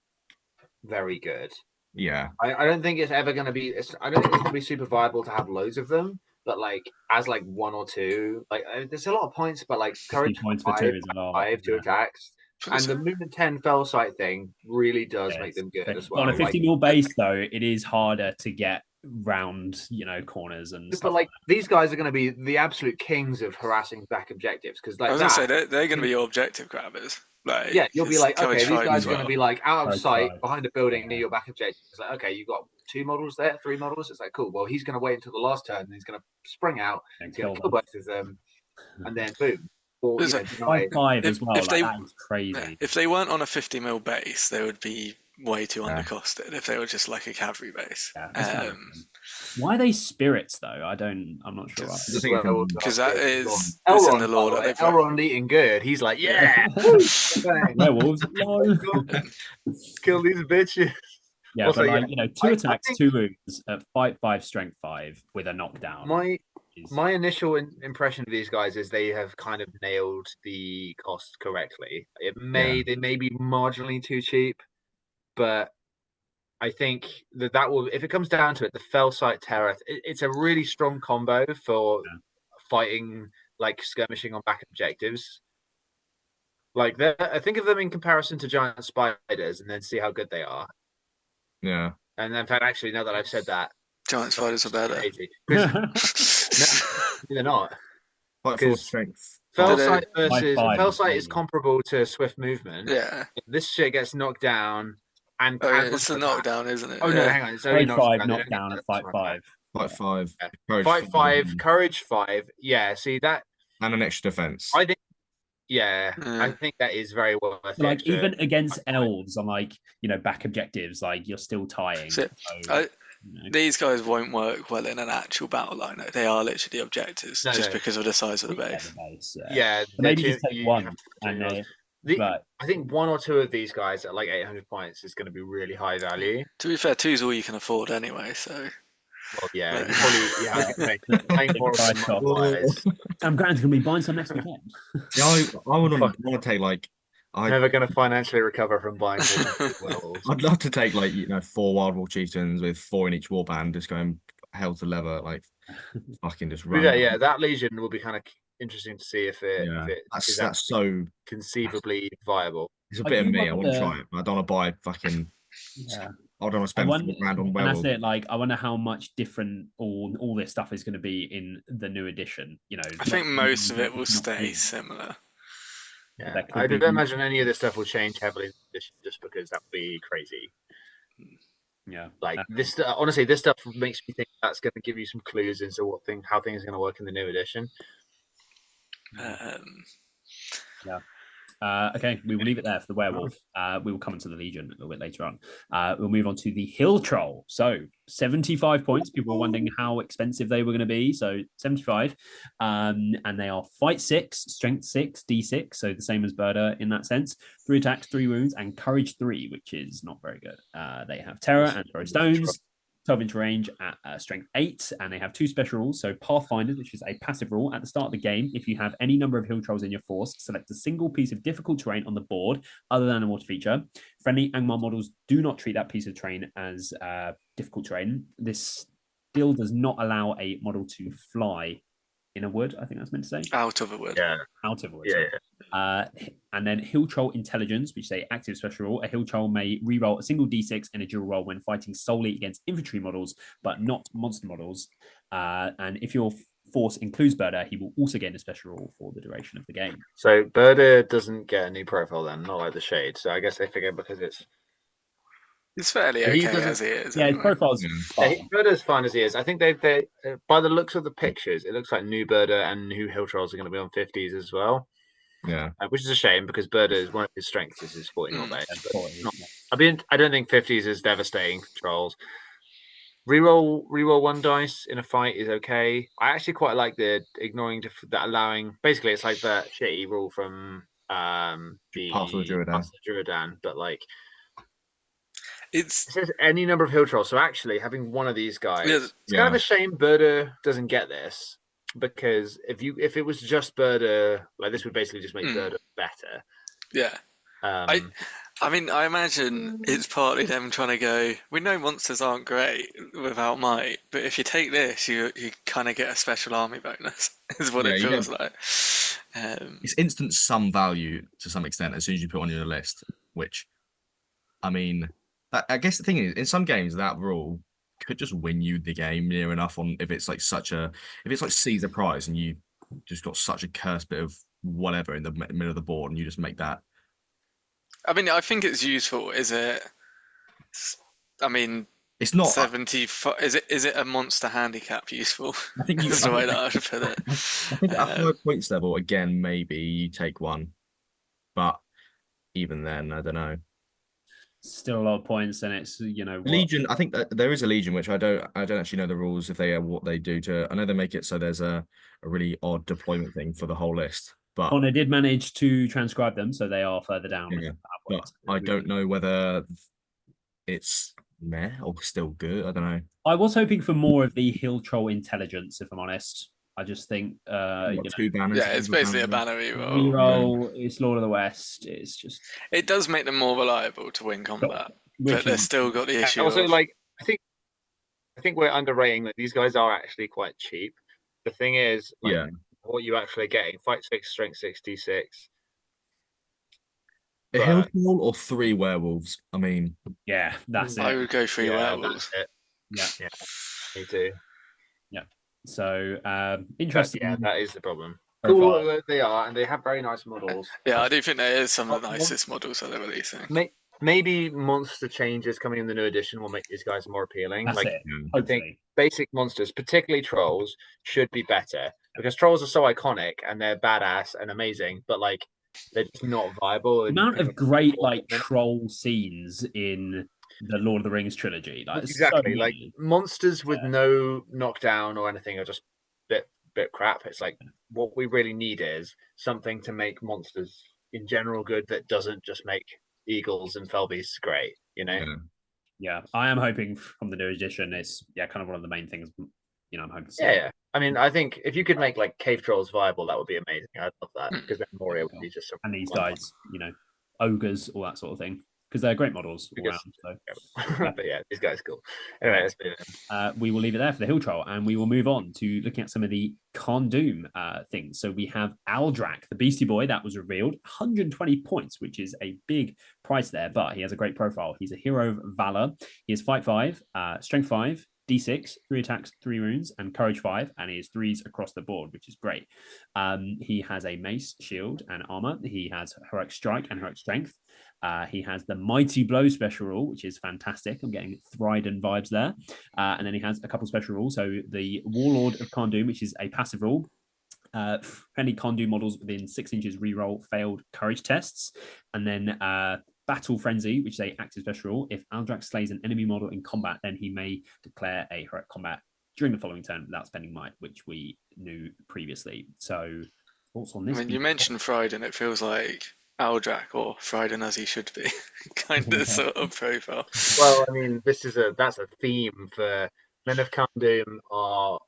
very good. Yeah, I don't think it's ever going to be. I don't think it's going to be super viable to have loads of them. But like as like 1 or 2, like there's a lot of points. But like courage points for 2 is a lot. 5 2 attacks, and the movement 10 fell sight thing really does make them good as well. On a 50 mil base, though, it is harder to get round, corners and stuff. But like these guys are going to be the absolute kings of harassing back objectives because like I was going to say they're going to be your objective grabbers. Like, yeah, you'll be like, okay, these guys are going to be like out of sight behind a building near your back objective. It's like, okay, you've got 2 models there, 3 models. It's like, cool. Well, he's going to wait until the last turn and he's going to spring out, he's going to kill both of them, and then boom. Or, 5 as well. That is crazy. If they weren't on a 50 mil base, they would be way too undercosted if they were just like a cavalry base. Why are they spirits though? I'm not sure. Because that is in the lore. Elrond eating good. He's like, yeah, werewolves. Kill these bitches. Yeah, also, but 2 attacks, 2 wounds at fight 5, strength 5 with a knockdown. My initial impression of these guys is they have kind of nailed the cost correctly. They may be marginally too cheap, but I think that will, if it comes down to it, the fell sight terror, it's a really strong combo for fighting, like skirmishing on back objectives. Like I think of them in comparison to giant spiders, and then see how good they are. Yeah, and in fact, actually, now that I've said that, giant spiders are better. No, they're not. Fight 4 strength. Fell sight is comparable to swift movement. Yeah, this shit gets knocked down. And it's a knockdown, isn't it? Oh no, hang on. It's only 5 knockdown at fight 5. Fight 5. Fight 5. Courage 5. Yeah. See that. And an extra defense. I think. Yeah, I think that is very worth it. Like even against elves on back objectives, like you're still tying. These guys won't work well in an actual battle line. They are literally objectives because of the size of the base. Yeah, maybe just take 1 and I think 1 or 2 of these guys at like 800 points is going to be really high value. To be fair, 2 is all you can afford anyway. So. Well, yeah, I'm glad to be buying some next weekend. Yeah, I would want to take I'm never going to financially recover from buying. I'd love to take 4 Wild Wolf Chieftains with 4 in each warband, just going hell to leather, fucking just run. Yeah, that Legion will be kind of interesting to see if that's so conceivably viable. It's a bit of me. I want to try it, but I don't want to buy fucking. I don't want to spend $4,000 on werewolves. And that's it. I wonder how much different all this stuff is going to be in the new edition. I think most of it will stay similar. Yeah, I don't imagine any of this stuff will change heavily just because that would be crazy. Yeah, this. Honestly, this stuff makes me think that's going to give you some clues into how things are going to work in the new edition. Yeah. Okay, we will leave it there for the werewolf. We will come into the legion a little bit later on. We'll move on to the hill troll. So 75 points. People were wondering how expensive they were going to be. So 75. And they are fight 6, strength 6, d6. So the same as Burdhur in that sense. 3 attacks, 3 wounds, and courage 3, which is not very good. They have terror and throw stones. 12-inch range at strength 8, and they have 2 special rules. So Pathfinders, which is a passive rule. At the start of the game, if you have any number of hill trolls in your force, select a single piece of difficult terrain on the board other than a water feature. Friendly Angmar models do not treat that piece of terrain as difficult terrain. This still does not allow a model to fly in a wood, I think that's meant to say. Out of a wood. Yeah. Out of a wood. Yeah. And then Hill Troll Intelligence, which is a active special rule. A Hill Troll may reroll a single d6 in a dual roll when fighting solely against infantry models, but not monster models. And if your force includes Burdhur, he will also gain a special rule for the duration of the game. So Burdhur doesn't get a new profile then, not like the Shade. So I guess they figure because it's fairly okay as he is. Yeah, anyway. His profile's fine. Burdur's fine as he is. I think they by the looks of the pictures, it looks like new Burdhur and new Hill Trolls are going to be on 50s as well. Yeah, which is a shame because Burdhur is one of his strengths is his 40 or base. Yeah. I don't think 50s is devastating for trolls. Reroll 1 dice in a fight is okay. I actually quite like the ignoring that allowing. Basically, it's like that shitty rule from the Path of the Druidan, but like. It says any number of hill trolls. So actually, having one of these guys, it's kind of a shame Burdhur doesn't get this because if it was just Burdhur, like this would basically just make Burdhur better. Yeah. I mean, I imagine it's partly them trying to go. We know monsters aren't great without might, but if you take this, you kind of get a special army bonus. Is what it feels like. It's instant sum value to some extent as soon as you put on your list. Which, I mean. I guess the thing is, in some games, that rule could just win you the game near enough on if it's like Caesar Prize and you just got such a cursed bit of whatever in the middle of the board and you just make that. I mean, I think it's useful. Is it? I mean, it's not 70. Is it a monster handicap useful? I think that's the way that I should put it. I think at 5 points level, again, maybe you take one, but even then, I don't know. Still a lot of points, and it's Legion. I think that there is a Legion, which I don't actually know the rules if they are what they do to. I know they make it so there's a really odd deployment thing for the whole list, but Arnor did manage to transcribe them, so they are further down. Yeah, but I don't know whether it's meh or still good. I don't know. I was hoping for more of the Hill Troll Intelligence, if I'm honest. I just think 2 banners. Yeah, it's basically a banner reroll. It's Lord of the West. It's just it does make them more reliable to win combat, but they've still got the issue. Also, I think we're underrating that these guys are actually quite cheap. The thing is, what you actually getting: fight 6, strength 6, d6. A hill troll or 3 werewolves? I mean, yeah, that's it. I would go 3 werewolves. Yeah, me too. Yeah. So interesting. Yeah, that is the problem. Cool, they are, and they have very nice models. Yeah, I do think there is some of the nicest models that they're releasing. Maybe monster changes coming in the new edition will make these guys more appealing. That's it. I think basic monsters, particularly trolls, should be better because trolls are so iconic and they're badass and amazing, but they're just not viable. The amount of great troll scenes in the Lord of the Rings trilogy, exactly. Monsters with no knockdown or anything are just bit crap. It's what we really need is something to make monsters in general good that doesn't just make eagles and felbeasts great. Yeah, I am hoping from the new edition. It's kind of one of the main things. I'm hoping to see. Yeah. I mean, I think if you could make cave trolls viable, that would be amazing. I'd love that because then Moria would be just and these guys, ogres, all that sort of thing. Because they're great models all around. So. But yeah, these guys are cool. Anyway, let's move in. We will leave it there for the Hill Troll, and we will move on to looking at some of the Carn Dum things. So we have Aldrac, the Beastie Boy, that was revealed. 120 points, which is a big price there, but he has a great profile. He's a hero of valor. He has fight 5, strength 5, d6, 3 attacks, 3 wounds, and courage 5, and he has 3s across the board, which is great. He has a mace, shield, and armor. He has heroic strike and heroic strength. He has the Mighty Blow special rule, which is fantastic. I'm getting Thryden vibes there. And then he has a couple special rules. So the Warlord of Carn Dum, which is a passive rule. Any Carn Dum models within 6 inches reroll failed courage tests. And then Battle Frenzy, which is a active special rule. If Aldrac slays an enemy model in combat, then he may declare a heroic combat during the following turn without spending might, which we knew previously. So, thoughts on this? I mean, you mentioned Fried, and it feels like Aldrac, or Fried as he should be, kind of sort of profile. Well, I mean, that's a theme for Men of Carn Dum are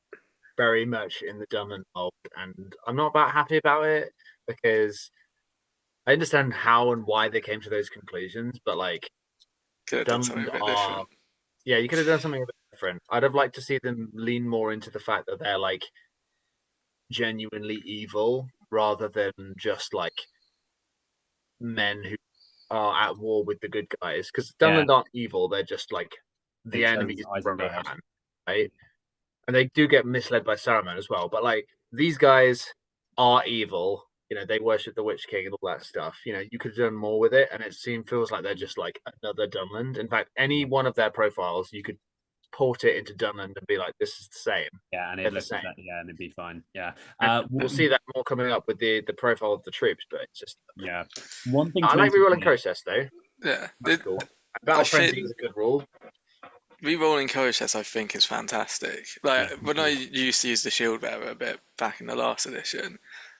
very much in the Dunland mold, and I'm not that happy about it because I understand how and why they came to those conclusions, but like, could have done something a bit different. Yeah, you could have done something a bit different. I'd have liked to see them lean more into the fact that they're like genuinely evil rather than just like men who are at war with the good guys. Because Dunland aren't evil; they're just like the enemy's Rohan, right? And they do get misled by Saruman as well. But like, these guys are evil. You know, they worship the Witch King and all that stuff. You know, you could have done more with it, and it feels like they're just like another Dunland. In fact, any one of their profiles, you could port it into Dunland and be like, "This is the same." Yeah, and and it'd be fine. Yeah, we'll see that more coming up with the profile of the troops, but it's just one thing. I like rerolling courage test though. Yeah, that's cool. Battle Frenzy is a good rule. Rerolling courage test, I think, is fantastic. Like when I used to use the Shield Bearer a bit back in the last edition.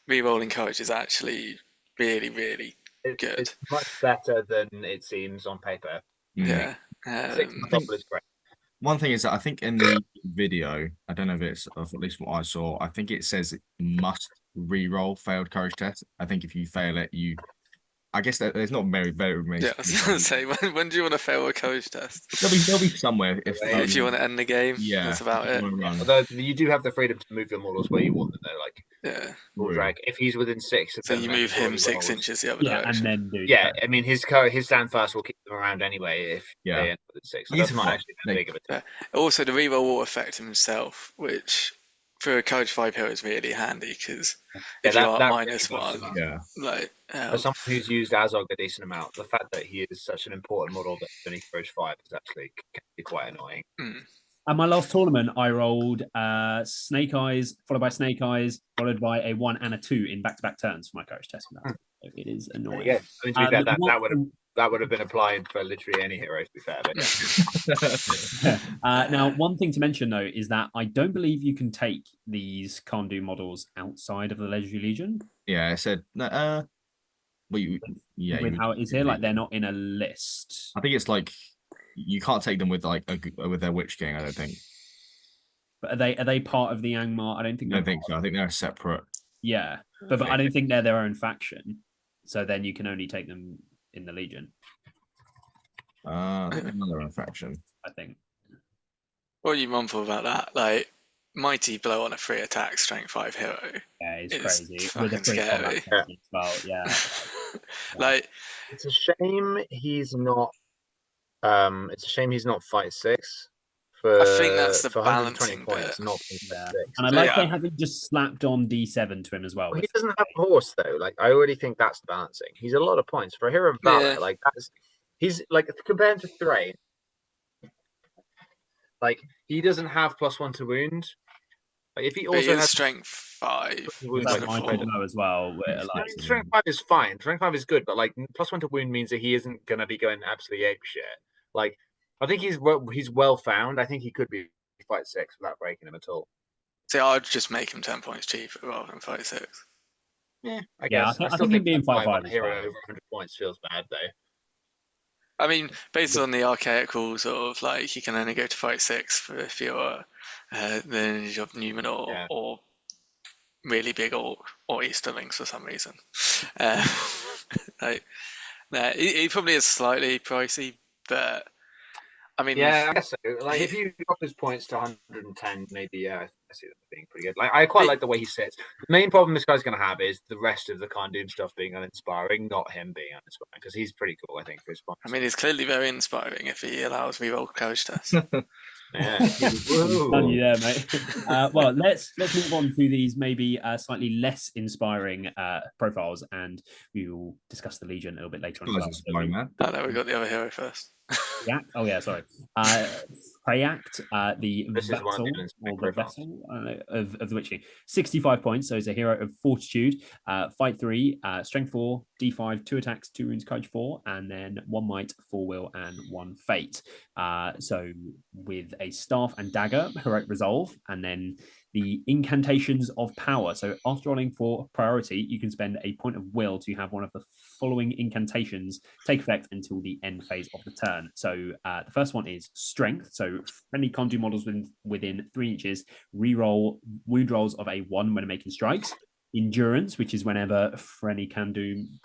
Rerolling courage is actually really, really good. It's much better than it seems on paper. Yeah. One thing is that I think in the video, I don't know if it's, or at least what I saw, I think it says it must reroll failed courage test. I think if you fail it, I guess there's not very many. Yeah, I was going to say, when do you want to fail a courage test? There'll be somewhere if you want to end the game. Yeah, that's about it. Although you do have the freedom to move your models where you want them, though. Like Aldrac, if he's within 6, so you move him 6 inches the other direction. And then I mean his stand fast will keep them around anyway if they end within 6. So that's not actually that big of a thing. Also, the reroll will affect himself, which for a courage 5 hero is really handy because if you are -1, like for someone who's used Azog a decent amount, the fact that he is such an important model that only courage 5 is actually can be quite annoying. At my last tournament, I rolled Snake Eyes, followed by Snake Eyes, followed by a 1 and a 2 in back-to-back turns for my courage test. So it is annoying. Yeah, I mean, to be fair, that would have been applied for literally any hero, to be fair. But now, one thing to mention, though, is that I don't believe you can take these Carn Dum models outside of the Legendary Legion. Yeah, I said, with how it is here, like they're not in a list. I think it's like you can't take them with with their Witch King, I don't think. But are they part of the Angmar? I don't think so. I think they're separate. Yeah, but I don't think they're their own faction. So then you can only take them in the Legion. I think they're their own faction. I think. What are you mumful about that? Like Mighty Blow on a 3 attack strength 5 hero. Yeah, it's crazy. Fucking scary. Like it's a shame he's not. It's a shame he's not fight 6. I think that's the balancing bit. Not and I like they haven't just slapped on D7 to him as well. He doesn't have a horse though. Like I already think that's the balancing. He's a lot of points for a hero of valor. Yeah. Like he's like compared to Thrain. Like he doesn't have +1 to wound. Like if he also has strength 5 as well. Strength 5 is fine. Strength 5 is good, but like +1 to wound means that he isn't going to be going absolutely ape shit. Like I think he's well found. I think he could be fight 6 without breaking him at all. See, I'd just make him 10 points cheaper rather than fight 6. Yeah, I guess. I think him being fight 5 hero over 100 points feels bad though. I mean, based on the archaic rules of like you can only go to fight 6 if you're the lineage of Numenor or really big or Easterlings for some reason. He probably is slightly pricey, but I mean, I guess so. Like if you drop his points to 110, maybe I see that being pretty good. Like I quite like the way he sits. The main problem this guy's going to have is the rest of the Carn Dum stuff being uninspiring, not him being uninspiring, because he's pretty cool, I think, for his points. I mean, he's clearly very inspiring if he allows reroll courage tests. Done you there, mate. Well, let's move on to these maybe slightly less inspiring profiles, and we will discuss the Legion a little bit later on. No, we got the other hero first. Oh yeah, sorry. Fraecht, the vessel of the witching. 65 points. So he's a hero of fortitude. Fight 3, strength 4, D5, 2 attacks, 2 wounds, courage 4, and then 1 might, 4 will, and 1 fate. So with a staff and dagger, heroic resolve, and then the incantations of power. So after rolling for priority, you can spend a point of will to have one of the following incantations take effect until the end phase of the turn. So the first one is strength. So friendly Carn Dum models within 3 inches reroll wound rolls of a 1 when making strikes. Endurance, which is whenever friendly Carn Dum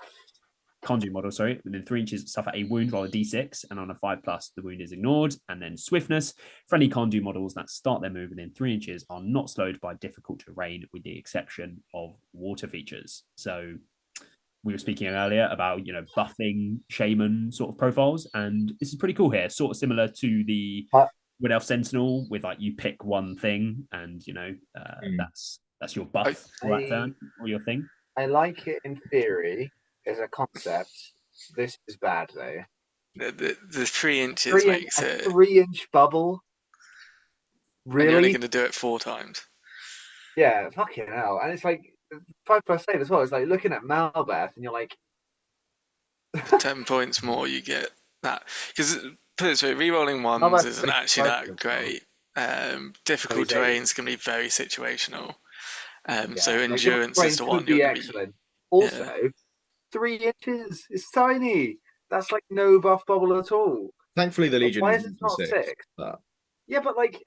model, within 3 inches suffer a wound, roll a d6, and on a 5+, the wound is ignored. And then swiftness, friendly Carn Dum models that start their move within 3 inches are not slowed by difficult terrain, with the exception of water features. So we were speaking earlier about, buffing shaman sort of profiles, and this is pretty cool here, sort of similar to the Wood Elf Sentinel, with like you pick one thing, and that's your buff for that turn or your thing. I like it in theory as a concept. This is bad though. The 3 inches makes it 3-inch bubble. Really? And you're only going to do it 4 times. Yeah, fucking hell. And it's like 5+ save as well. It's like looking at Malbeth, and you're like, 10 points more. You get that because put it this way, rerolling ones isn't actually that great. Difficult terrains can be very situational. So endurance is the one. Be excellent. Also, 3 inches is tiny. That's like no buff bubble at all. Thankfully, the Legion is not 6. But... Yeah, but like,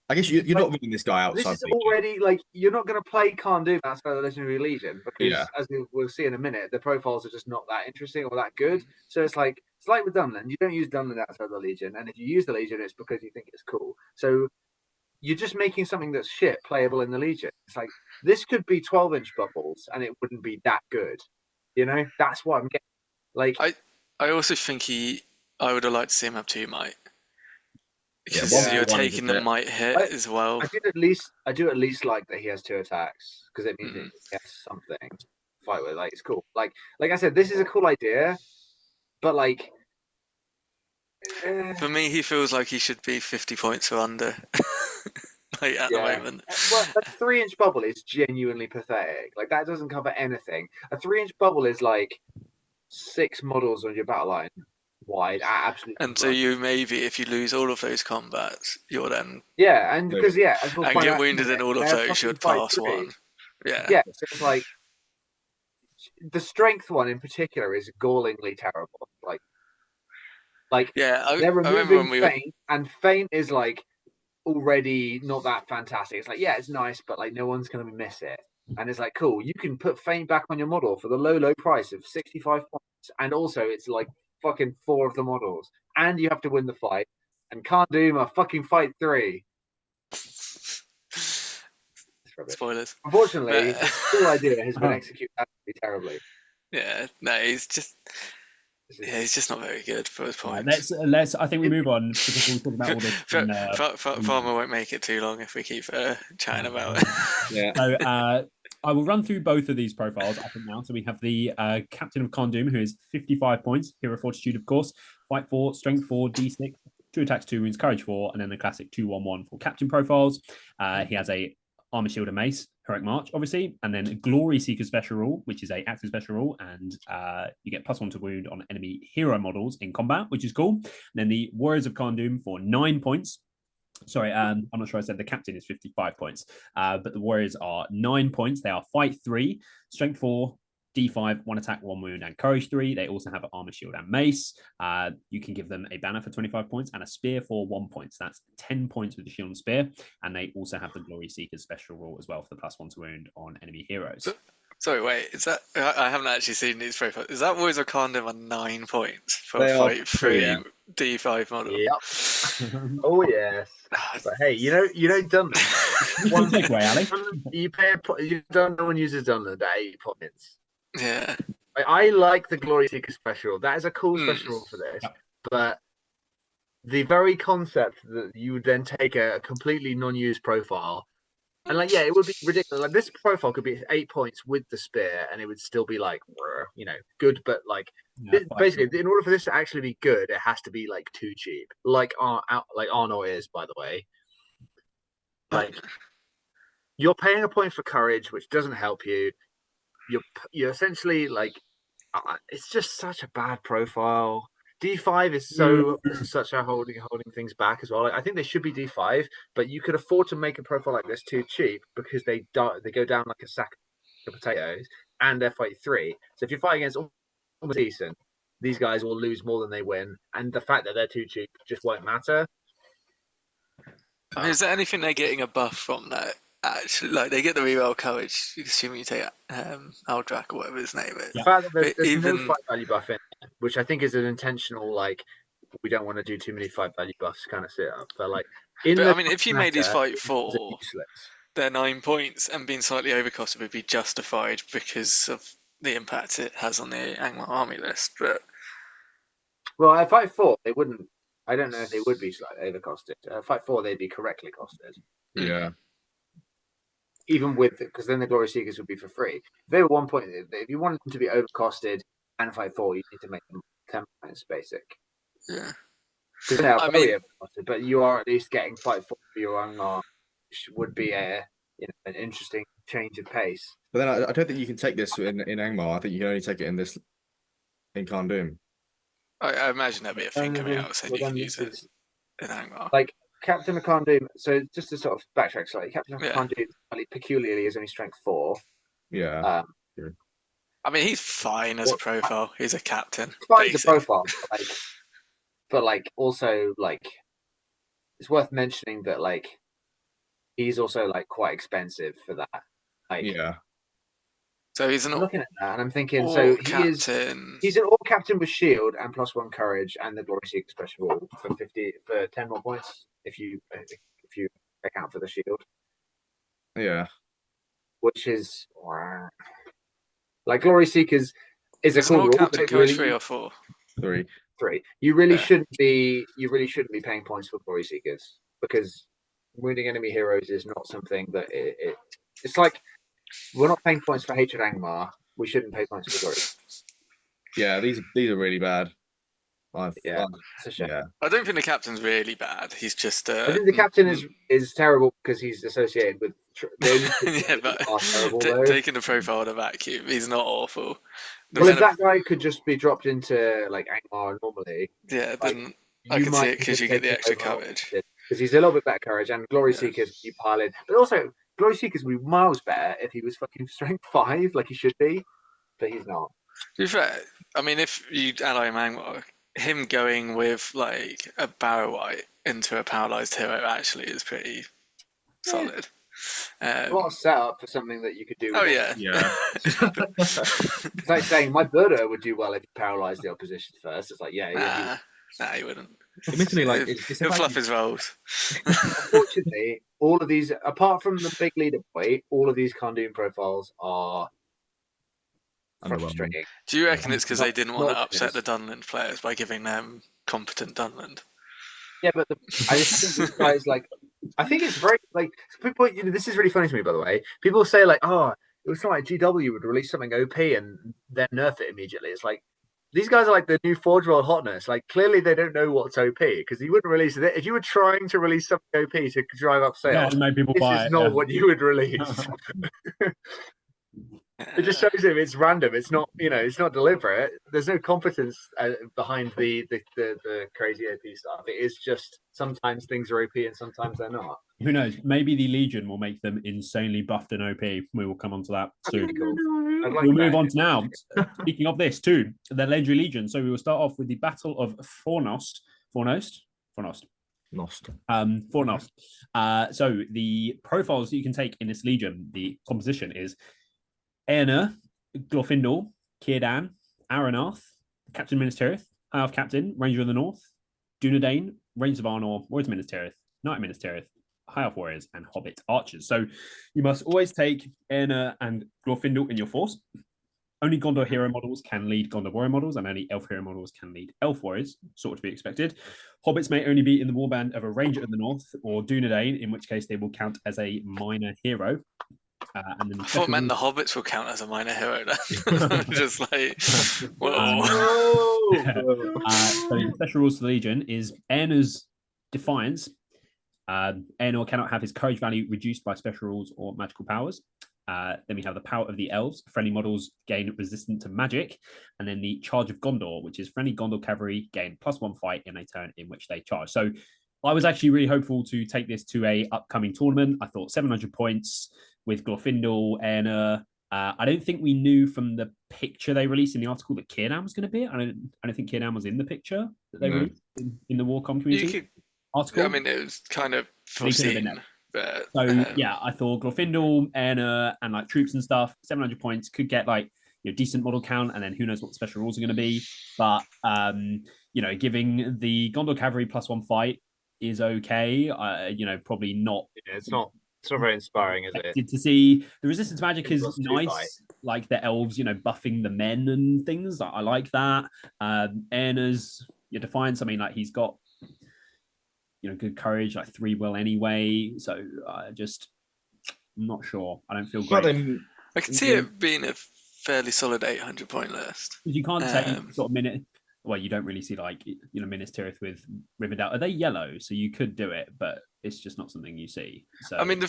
I guess you're not running this guy outside. This is already like you're not going to play Carn Dum outside the Legendary Legion because, as we'll see in a minute, the profiles are just not that interesting or that good. So it's like with Dunland, you don't use Dunland outside the Legion, and if you use the Legion, it's because you think it's cool. So you're just making something that's shit playable in the Legion. It's like this could be 12-inch bubbles, and it wouldn't be that good. That's what I'm getting. Like, I also think I would have liked to see him have 2 might. Because you're taking the might hit as well. I do at least like that he has 2 attacks because it means he has something to fight with. Like, it's cool. Like I said, this is a cool idea, but like for me, he feels like he should be 50 points or under. Like at the moment. Well, a 3-inch bubble is genuinely pathetic. Like that doesn't cover anything. A 3-inch bubble is like 6 models on your battle line. Wide, absolutely. And so you maybe, if you lose all of those combats, you're then and because as we'll and get wounded in all of those, you'd pass 1. So it's like the strength one in particular is gallingly terrible. Like they're removing feint, and feint is like already not that fantastic. It's like it's nice, but like no one's gonna miss it. And it's like cool, you can put feint back on your model for the low price of 65 points, and also it's like fucking 4 of the models, and you have to win the fight, and Carn Dum a fucking fight 3. Spoilers. Unfortunately, the whole idea has been executed absolutely terribly. Yeah, no, he's just not very good for his point. Let's. I think we move on because we'll talk about all this. Farmer won't make it too long if we keep chatting about it. So I will run through both of these profiles, I think, now. So we have the Captain of Carn Dum, who is 55 points, Hero Fortitude, of course, Fight 4, Strength 4, D6, 2 attacks, 2 wounds, Courage 4, and then the classic 2-1-1 for Captain profiles. He has a Armor, Shield, and Mace, Heroic March, obviously, and then Glory Seeker special rule, which is a active special rule, and you get +1 to wound on enemy hero models in combat, which is cool. And then the Warriors of Carn Dum for 9 points. Sorry, I'm not sure I said the captain is 55 points, but the warriors are 9 points. They are Fight 3, Strength 4, D5, 1 attack, 1 wound, and Courage 3. They also have an Armor, Shield, and Mace. You can give them a banner for 25 points and a spear for 1 point. So that's 10 points with the shield and spear. And they also have the Glory Seekers special rule as well for the +1 to wound on enemy heroes. Sorry, wait, is that I haven't actually seen these profiles. Is that Warriors of Carn Dum on 9 points for a Fight 3 D5 model? Yep. Oh yes. But hey, you know Dunland. One takeaway, Ali. You don't know one uses Dunland at 8 points. Yeah. I like the Glory Seeker special. That is a cool special rule for this. But the very concept that you would then take a completely non-used profile And like, yeah, it would be ridiculous. Like this profile could be 8 points with the spear, and it would still be like, good. But like, basically, in order for this to actually be good, it has to be like too cheap. Like Arnor is, by the way. Like, you're paying a point for courage, which doesn't help you. You're essentially like, it's just such a bad profile. D5 is such a holding things back as well. Like, I think they should be D5, but you could afford to make a profile like this too cheap because they go down like a sack of potatoes and they're fight 3. So if you fight against almost decent, these guys will lose more than they win, and the fact that they're too cheap just won't matter. I mean, is there anything they're getting a buff from that? Actually, like they get the reroll courage, assuming you take Aldrac or whatever his name is. The fact that there's no fight value buff in it, which I think is an intentional, like, we don't want to do too many fight value buffs kind of set up. But like, if you made his fight 4, they're 9 points, and being slightly overcosted would be justified because of the impact it has on the Angmar army list. But at fight 4, they wouldn't. I don't know if they would be slightly overcosted. Fight 4, they'd be correctly costed. Yeah. Even with, because then the Glory Seekers would be for free. If they were 1 point, if you wanted them to be overcosted and fight 4, you need to make them 10 points basic. Yeah. Because they are very overcosted, but you are at least getting fight 4 for your own arm, which would be an interesting change of pace. But then I don't think you can take this in Angmar. I think you can only take it in Carn Dum. I imagine there'll be a thing coming out saying you can use it in Angmar. Like, Captain of Carn Dum, so just to sort of backtrack slightly, Captain of Carn Dum peculiarly is only strength 4. Yeah. I mean, he's fine as a profile. He's a captain. Fine as a profile, but also it's worth mentioning that like he's also like quite expensive for that. Like, so he's I'm looking at that and I'm thinking, he's an all captain with shield and +1 courage and the Glory Seeker special for 10 more points if you account for the shield. Yeah. Which is like Glory Seekers is a cool rule. Captain courage 3 or 4? 3. You really shouldn't be paying points for Glory Seekers because wounding enemy heroes is not something that it's like we're not paying points for Hatred Angmar. We shouldn't pay points for Glory. Yeah, these are really bad. It's a shame. Yeah. I don't think the captain's really bad. He's just. I think the captain is terrible because he's associated with. Taking the profile in a vacuum, he's not awful. If that guy could just be dropped into like Angmar normally, then I can see it because you get the extra courage. Because he's a little bit better courage, and Glory Seekers you pile in, but also Glory Seekers would be miles better if he was fucking strength 5 like he should be, but he's not. To be fair, I mean, if you ally Angmar, him going with like a Barrow-Wight into a paralyzed hero actually is pretty solid. A lot of setup for something that you could do. Yeah. It's like saying my Burdhur would do well if you paralyzed the opposition first. It's like, nah, he wouldn't. Admittedly, like he'll fluff his rolls. Unfortunately, all of these, apart from the big leader boy, all of these Carn Dum profiles are frustrating. Do you reckon it's because they didn't want to upset the Dunland players by giving them competent Dunland? Yeah, but I just think these guys I think it's very people. This is really funny to me, by the way. People say like, "Oh, it was like GW would release something OP and then nerf it immediately." It's like these guys are like the new Forge World hotness. Like clearly they don't know what's OP because you wouldn't release it if you were trying to release something OP to drive up sales. This is not what you would release. It just shows him it's random. It's not, it's not deliberate. There's no competence behind the crazy OP stuff. It is just sometimes things are OP and sometimes they're not. Who knows? Maybe the Legion will make them insanely buffed and OP. We will come on to that soon. Cool. We'll move on to now. Speaking of this too, the Legendary Legion. So we will start off with the Battle of Fornost. Fornost. So the profiles that you can take in this Legion, the composition is Earnur, Glorfindel, Círdan, Aranarth, Captain Minas Tirith, High Elf Captain, Ranger of the North, Dunedain, Rangers of Arnor, Warriors of Minas Tirith, Knight of Minas Tirith, High Elf Warriors, and Hobbit Archers. So you must always take Earnur and Glorfindel in your force. Only Gondor hero models can lead Gondor warrior models, and only elf hero models can lead elf warriors, sort of to be expected. Hobbits may only be in the warband of a ranger of the north or Dunedain, in which case they will count as a minor hero. And then I thought it meant the hobbits will count as a minor hero. Just like, whoa. So the special rules for the Legion is Earnur's Defiance. Earnur cannot have his courage value reduced by special rules or magical powers. Then we have the power of the elves. Friendly models gain resistance to magic. And then the charge of Gondor, which is friendly Gondor cavalry gain +1 fight in a turn in which they charge. So I was actually really hopeful to take this to a upcoming tournament. I thought 700 points with Glorfindel, Earnur. I don't think we knew from the picture they released in the article that Carn Dum was going to be it. I don't think Carn Dum was in the picture that they released in the Warcom community article. I mean, it was kind of foreseen. Yeah, I thought Glorfindel, Earnur, and like troops and stuff, 700 points could get like decent model count, and then who knows what the special rules are going to be. But giving the Gondor cavalry +1 fight is okay. Probably not. Yeah, it's not very inspiring, is it? To see the resistance magic is nice, like the elves, buffing the men and things. I like that. Earnur's your Defiance. I mean, like he's got good courage, like 3 will anyway. So I'm not sure. I don't feel great. I can see it being a fairly solid 800 point list. You can't say sort of minute. Well, you don't really see like Minas Tirith with Rivendell. Are they yellow? So you could do it, but it's just not something you see. So I mean,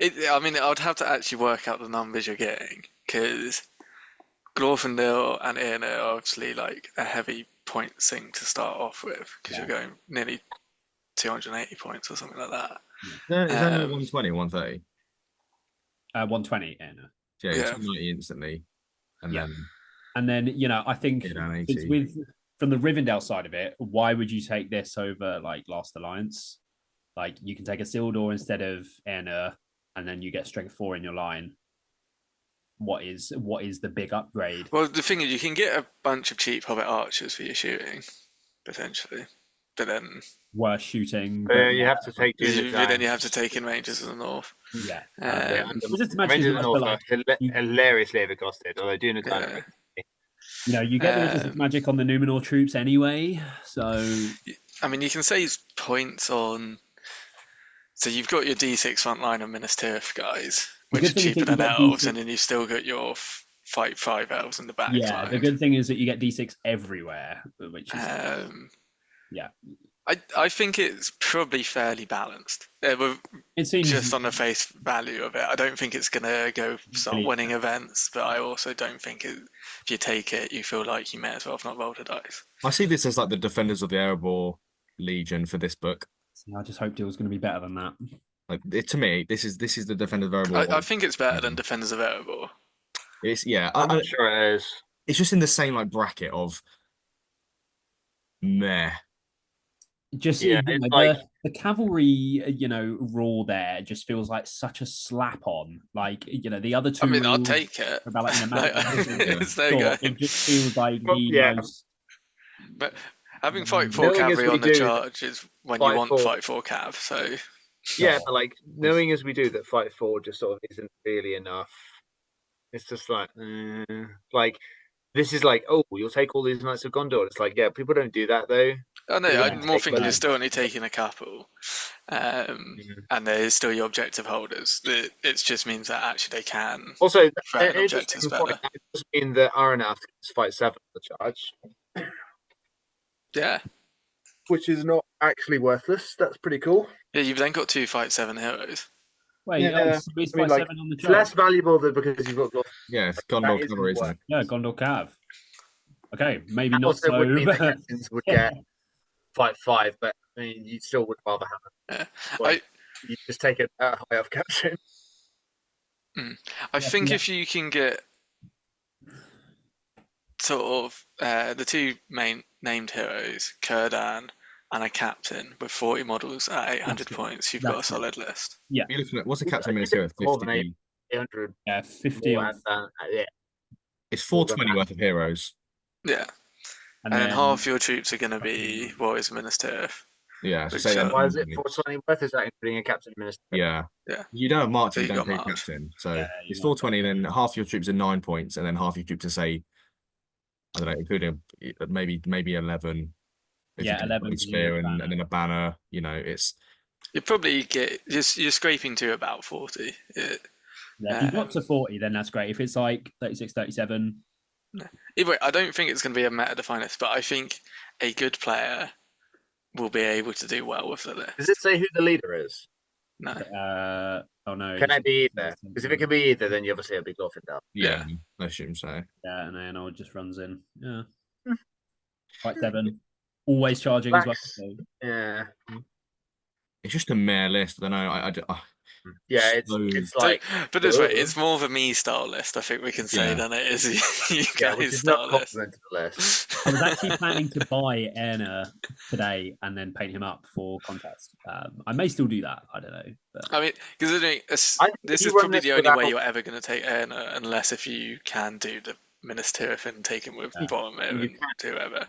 I would have to actually work out the numbers you're getting, because Glorfindel and Earnur are obviously like a heavy point sink to start off with, because you're going nearly 280 points or something like that. Is that 120 or 130? 120 Earnur. Yeah, 290 instantly, and then I think it's from the Rivendell side of it. Why would you take this over like Last Alliance? Like you can take a Isildur instead of Earnur, and then you get strength 4 in your line. What is the big upgrade? Well, the thing is, you can get a bunch of cheap Hobbit archers for your shooting, potentially, but then worse shooting. You have to take. Then you have to take in Rangers of the North. Yeah, Rangers of the North are hilariously overcosted. Although Dunedain, you get the resistance magic on the Numenor troops anyway. So I mean, you can save points on. So you've got your D6 frontline and Minas Tirith guys, which are cheaper than elves, and then you've still got your fight 5 elves in the back. Yeah, the good thing is that you get D6 everywhere, which is I think it's probably fairly balanced. It seems just on the face value of it. I don't think it's gonna start winning events, but I also don't think if you take it, you feel like you may as well have not rolled a dice. I see this as like the Defenders of the Erebor Legion for this book. I just hoped it was going to be better than that. To me, this is the Defenders of Erebor. I think it's better than Defenders of Erebor. I'm sure it is. It's just in the same like bracket of meh. Just the cavalry, raw there just feels like such a slap on. Like the other two. I mean, I'll take it. About It just feels like But having fight 4 cavalry on the charge is when you want fight 4 cav. So but like knowing as we do that fight 4 just sort of isn't really enough. It's just like this is like, oh, you'll take all these Knights of Gondor. It's like, people don't do that though. Oh no, I'm more thinking you're still only taking a couple, and there's still your objective holders. It just means that actually they can also objectives better. It does mean that Aranath gets fight 7 on the charge. Yeah. Which is not actually worthless. That's pretty cool. Yeah, you've then got 2 fight 7 heroes. Wait, it's on the it's less valuable than because you've got Gondor cavalry, isn't it? Yeah, Gondor cav. Okay, maybe not so. Would mean the captains would get fight 5, but I mean, you still would rather have it. You just take it high off captain. I think if you can get sort of the 2 main named heroes, Círdan and a captain with 40 models at 800 points, you've got a solid list. Yeah. What's a captain Minas Tirith? 50. 800. Yeah, 50. It's 420 worth of heroes. Yeah. And then half your troops are going to be Warriors of Minas Tirith. Yeah. So say why is it 420 worth? Is that including a captain minister? Yeah. Yeah. You don't have March So if you you don't got take March. captain. So it's 420. Then half your troops are 9 points, and then half your troops are say, I don't know, including maybe 11. If you 11 spear and then a banner. You know, it's. You probably you're scraping to about 40. Yeah, if you got to 40, then that's great. If it's like 36, 37. Either way, I don't think it's going to be a meta definer, but I think a good player will be able to do well with the list. Does it say who the leader is? No. Oh no. Can it be either? Because if it can be either, then you obviously it'll be Glorfindel. Yeah, I assume so. Yeah, and Arnor just runs in. Yeah. 7. Always charging as well. So. Yeah. It's just a mere list. I don't know. Yeah, it's like. But this way, it's more of a me style list, I think we can say, than it is you guys which is style not list. the list. I was actually planning to buy Earnur today and then paint him up for contest. I may still do that. I don't know. But... I mean, considering this is probably the only way you're ever going to take Earnur, unless if you can do the Minister and take him with Boromir and whoever.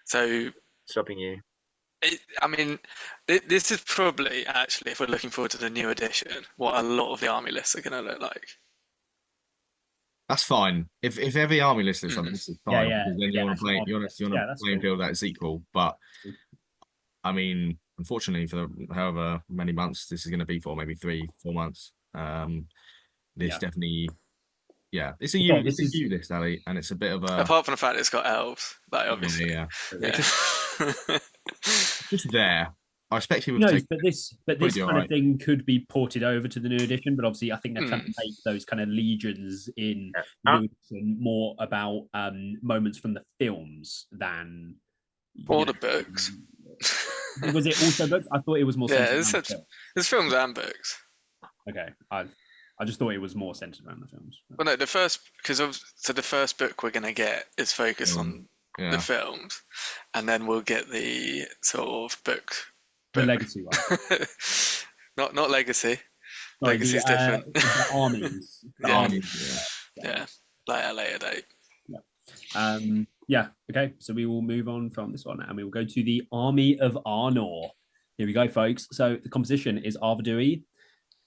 So stopping you. I mean, this is probably actually, if we're looking forward to the new edition, what a lot of the army lists are going to look like. That's fine. If every army list is something, this is fine. Yeah. Then you want to play. You want to play and feel that it's equal. But I mean, unfortunately, for however many months this is going to be for, maybe 3-4 months. This definitely. Yeah, it's a U list, Ali, and it's a bit of a. Apart from the fact it's got elves, like obviously. Yeah. Just there. I expect people. But this kind of thing could be ported over to the new edition. But obviously, I think they're trying to make those kind of legions in new edition more about moments from the films than or the books. Was it also books? I thought it was more. Yeah, there's films and books. Okay, I just thought it was more centered around the films. Well, no, the first book we're gonna get is focused on the films, and then we'll get the sort of book. The legacy one. not legacy. Sorry, Legacy is different. The armies. Yeah, like at a later date. Yeah. Okay. So we will move on from this one, and we will go to the Army of Arnor. Here we go, folks. So the composition is Arvadur,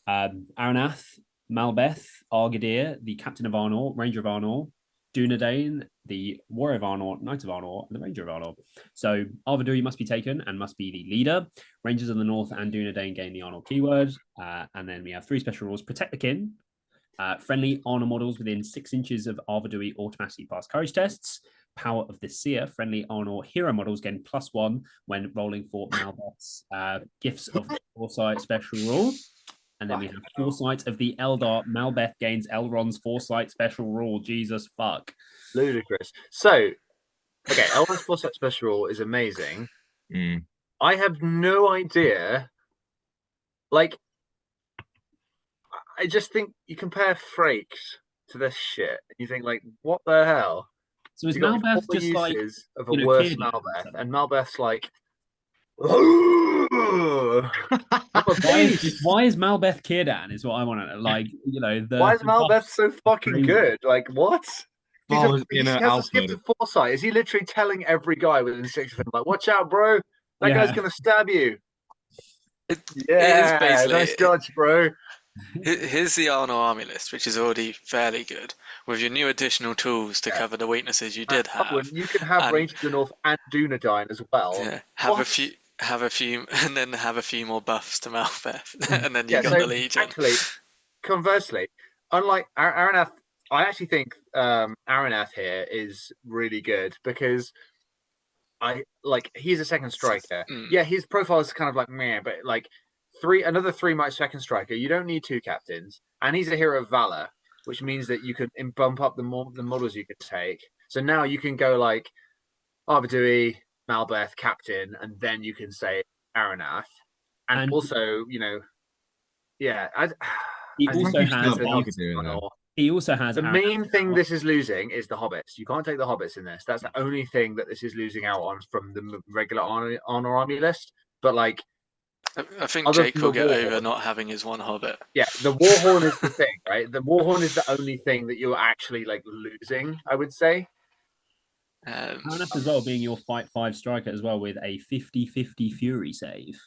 Aranarth, Malbeth, Argadir, the Captain of Arnor, Ranger of Arnor, Dunedain, the Warrior of Arnor, Knight of Arnor, and the Ranger of Arnor. So Arvadur must be taken and must be the leader. Rangers of the North and Dunedain gain the Arnor keyword. And then we have 3 special rules. Protect the kin. Friendly Arnor models within 6 inches of Arvadur automatically pass courage tests. Power of the Seer. Friendly Arnor hero models gain +1 when rolling for Malbeth's Gifts of Foresight special rule. And then we have Foresight of the Eldar. Malbeth gains Elrond's Foresight special rule. Jesus fuck. Ludicrous. So, okay, Elrond's Foresight special rule is amazing. I have no idea. Like, I just think you compare Fraecht to this shit, and you think, like, what the hell? So is Malbeth just like of a worse Malbeth, and Malbeth's like. Why is Malbeth Círdan is what I want to like. Why is Malbeth so fucking good? Like what? He has a gift of foresight. Is he literally telling every guy within 6 of him, like, watch out, bro? That guy's gonna stab you. Nice dodge, bro. Here's the Arnor army list, which is already fairly good, with your new additional tools to cover the weaknesses you did have. You can have Rangers of the North and Dunedain as well. Yeah, have a few, and then have a few more buffs to Malbeth, and then you got the Legion. Actually, conversely, unlike Aranath, I actually think Aranath here is really good because he's a second striker. Yeah, his profile is kind of like meh, but like another 3 might second striker. You don't need 2 captains, and he's a hero of valor, which means that you can bump up the models you can take. So now you can go like Arvadur, Malbeth, captain, and then you can say Aranath, and also he also has the main thing this is losing is the hobbits. You can't take the hobbits in this. That's the only thing that this is losing out on from the regular Arnor army list. But like, I think Jake will get over not having his 1 hobbit. Yeah, the Warhorn is the thing, right? The Warhorn is the only thing that you're actually like losing, I would say. Arnor as well being your fight 5 striker as well with a 50-50 Fury save.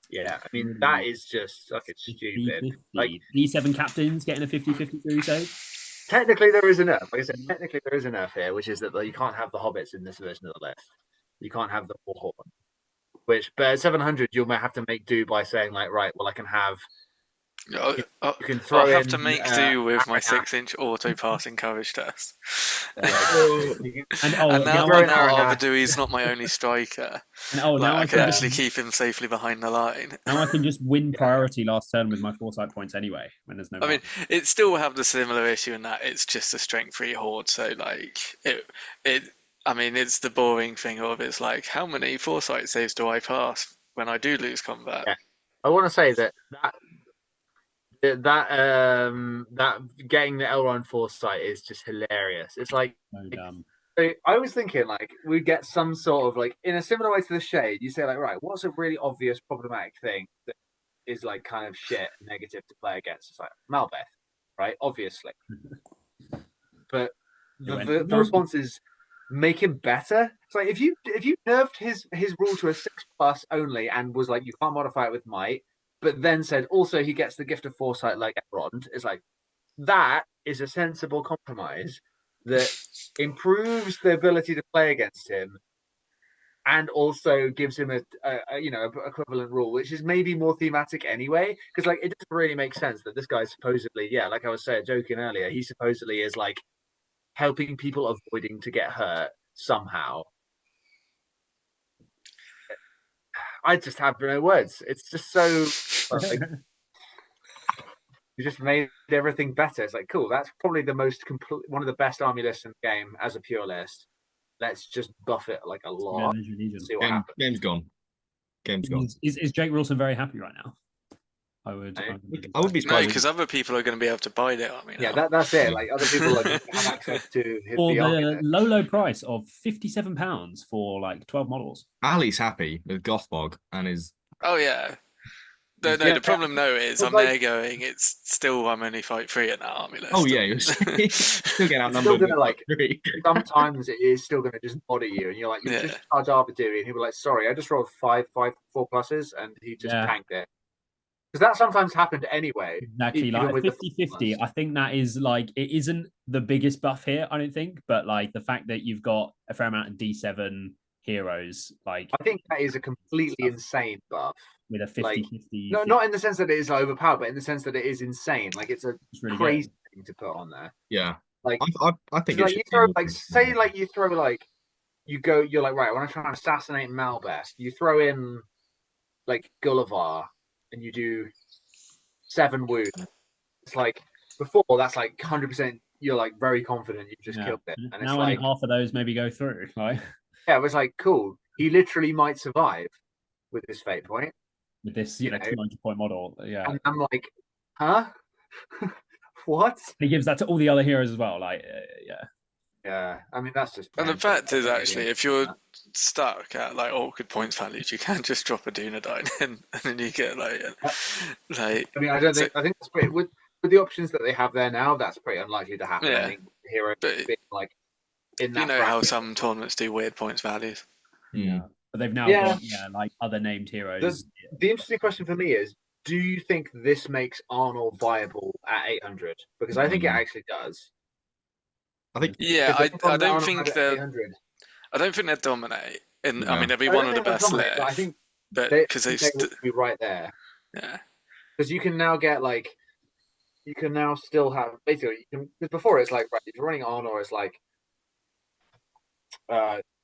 Yeah, I mean that is just fucking stupid. 50-50. Like D7 captains getting a 50-50 Fury save. Technically, there is enough. Like I said, technically there is enough here, which is that you can't have the hobbits in this version of the list. You can't have the Warhorn. But at 700, you may have to make do by saying like, right, well, I can have. You can throw I'll have to make do with my 6-inch auto passing courage test. And now Argadir is not my only striker. And now I can actually keep him safely behind the line. Now I can just win priority last turn with my foresight points anyway. When there's no. I mean, it still will have the similar issue in that it's just a strength 3 horde. So like I mean, it's the boring thing of it's like how many foresight saves do I pass when I do lose combat? Yeah. I want to say that getting the Elrond foresight is just hilarious. It's like I was thinking like we'd get some sort of like in a similar way to the Shade. You say like, right, what's a really obvious problematic thing that is like kind of shit negative to play against? It's like Malbeth, right? Obviously, but the response is make him better. It's like if you nerfed his rule to a 6+ only and was like you can't modify it with might. But then said also he gets the gift of foresight like Elrond. It's like that is a sensible compromise that improves the ability to play against him, and also gives him a equivalent rule, which is maybe more thematic anyway. Because like it doesn't really make sense that this guy supposedly, like I was saying, joking earlier, he supposedly is like helping people avoiding to get hurt somehow. I just have no words. It's just so like, you just made everything better. It's like cool. That's probably the most complete, one of the best army lists in the game as a pure list. Let's just buff it like a lot. See what happens. Game's gone. Is Jake Wilson very happy right now? I would be surprised. No, because other people are going to be able to buy it. I mean, that's it. Like other people have access to the low price of £57 for like 12 models. Ali's happy with Gothmog and is. Oh yeah. The problem though is I'm there going. It's still I'm only fight 3 in that army list. Oh yeah, you're still getting outnumbered. Still gonna like sometimes it is still gonna just body you, and you're like you just charge Argadir, and he'll be like, sorry, I just rolled 4 pluses, and he just tanked it. Because that sometimes happened anyway. Exactly, like 50-50. I think that is like it isn't the biggest buff here, I don't think, but like the fact that you've got a fair amount of D7 heroes, like I think that is a completely insane buff. With a 50-50. No, not in the sense that it is overpowered, but in the sense that it is insane. Like it's really crazy thing to put on there. Yeah. Like I think like you throw like say like you throw like you're like right, I want to try and assassinate Malbeth. You throw in like Gullivar and you do 7 wounds. It's like before that's like 100%. You're like very confident you've just killed it, and now it's like half of those maybe go through. Like it was like cool. He literally might survive with his fate point. With this 200-point model, and I'm like, huh? What? He gives that to all the other heroes as well. Like, yeah. I mean, that's just. And the fact is, actually, if you're stuck at like awkward points values, you can just drop a Dunedain and then you get like. I mean, I think that's pretty with the options that they have there now. That's pretty unlikely to happen. Yeah. I think the hero being like in that. You know how some tournaments do weird points values. Yeah. But they've now got like other named heroes. The interesting question for me is, do you think this makes Arnor viable at 800? Because I think it actually does. I think I don't think they'll dominate. And I mean they'll be one of the best lists. I think because they will be right there. Yeah. Because you can now get like you can now still have basically because before it's like right, if you're running Arnor, it's like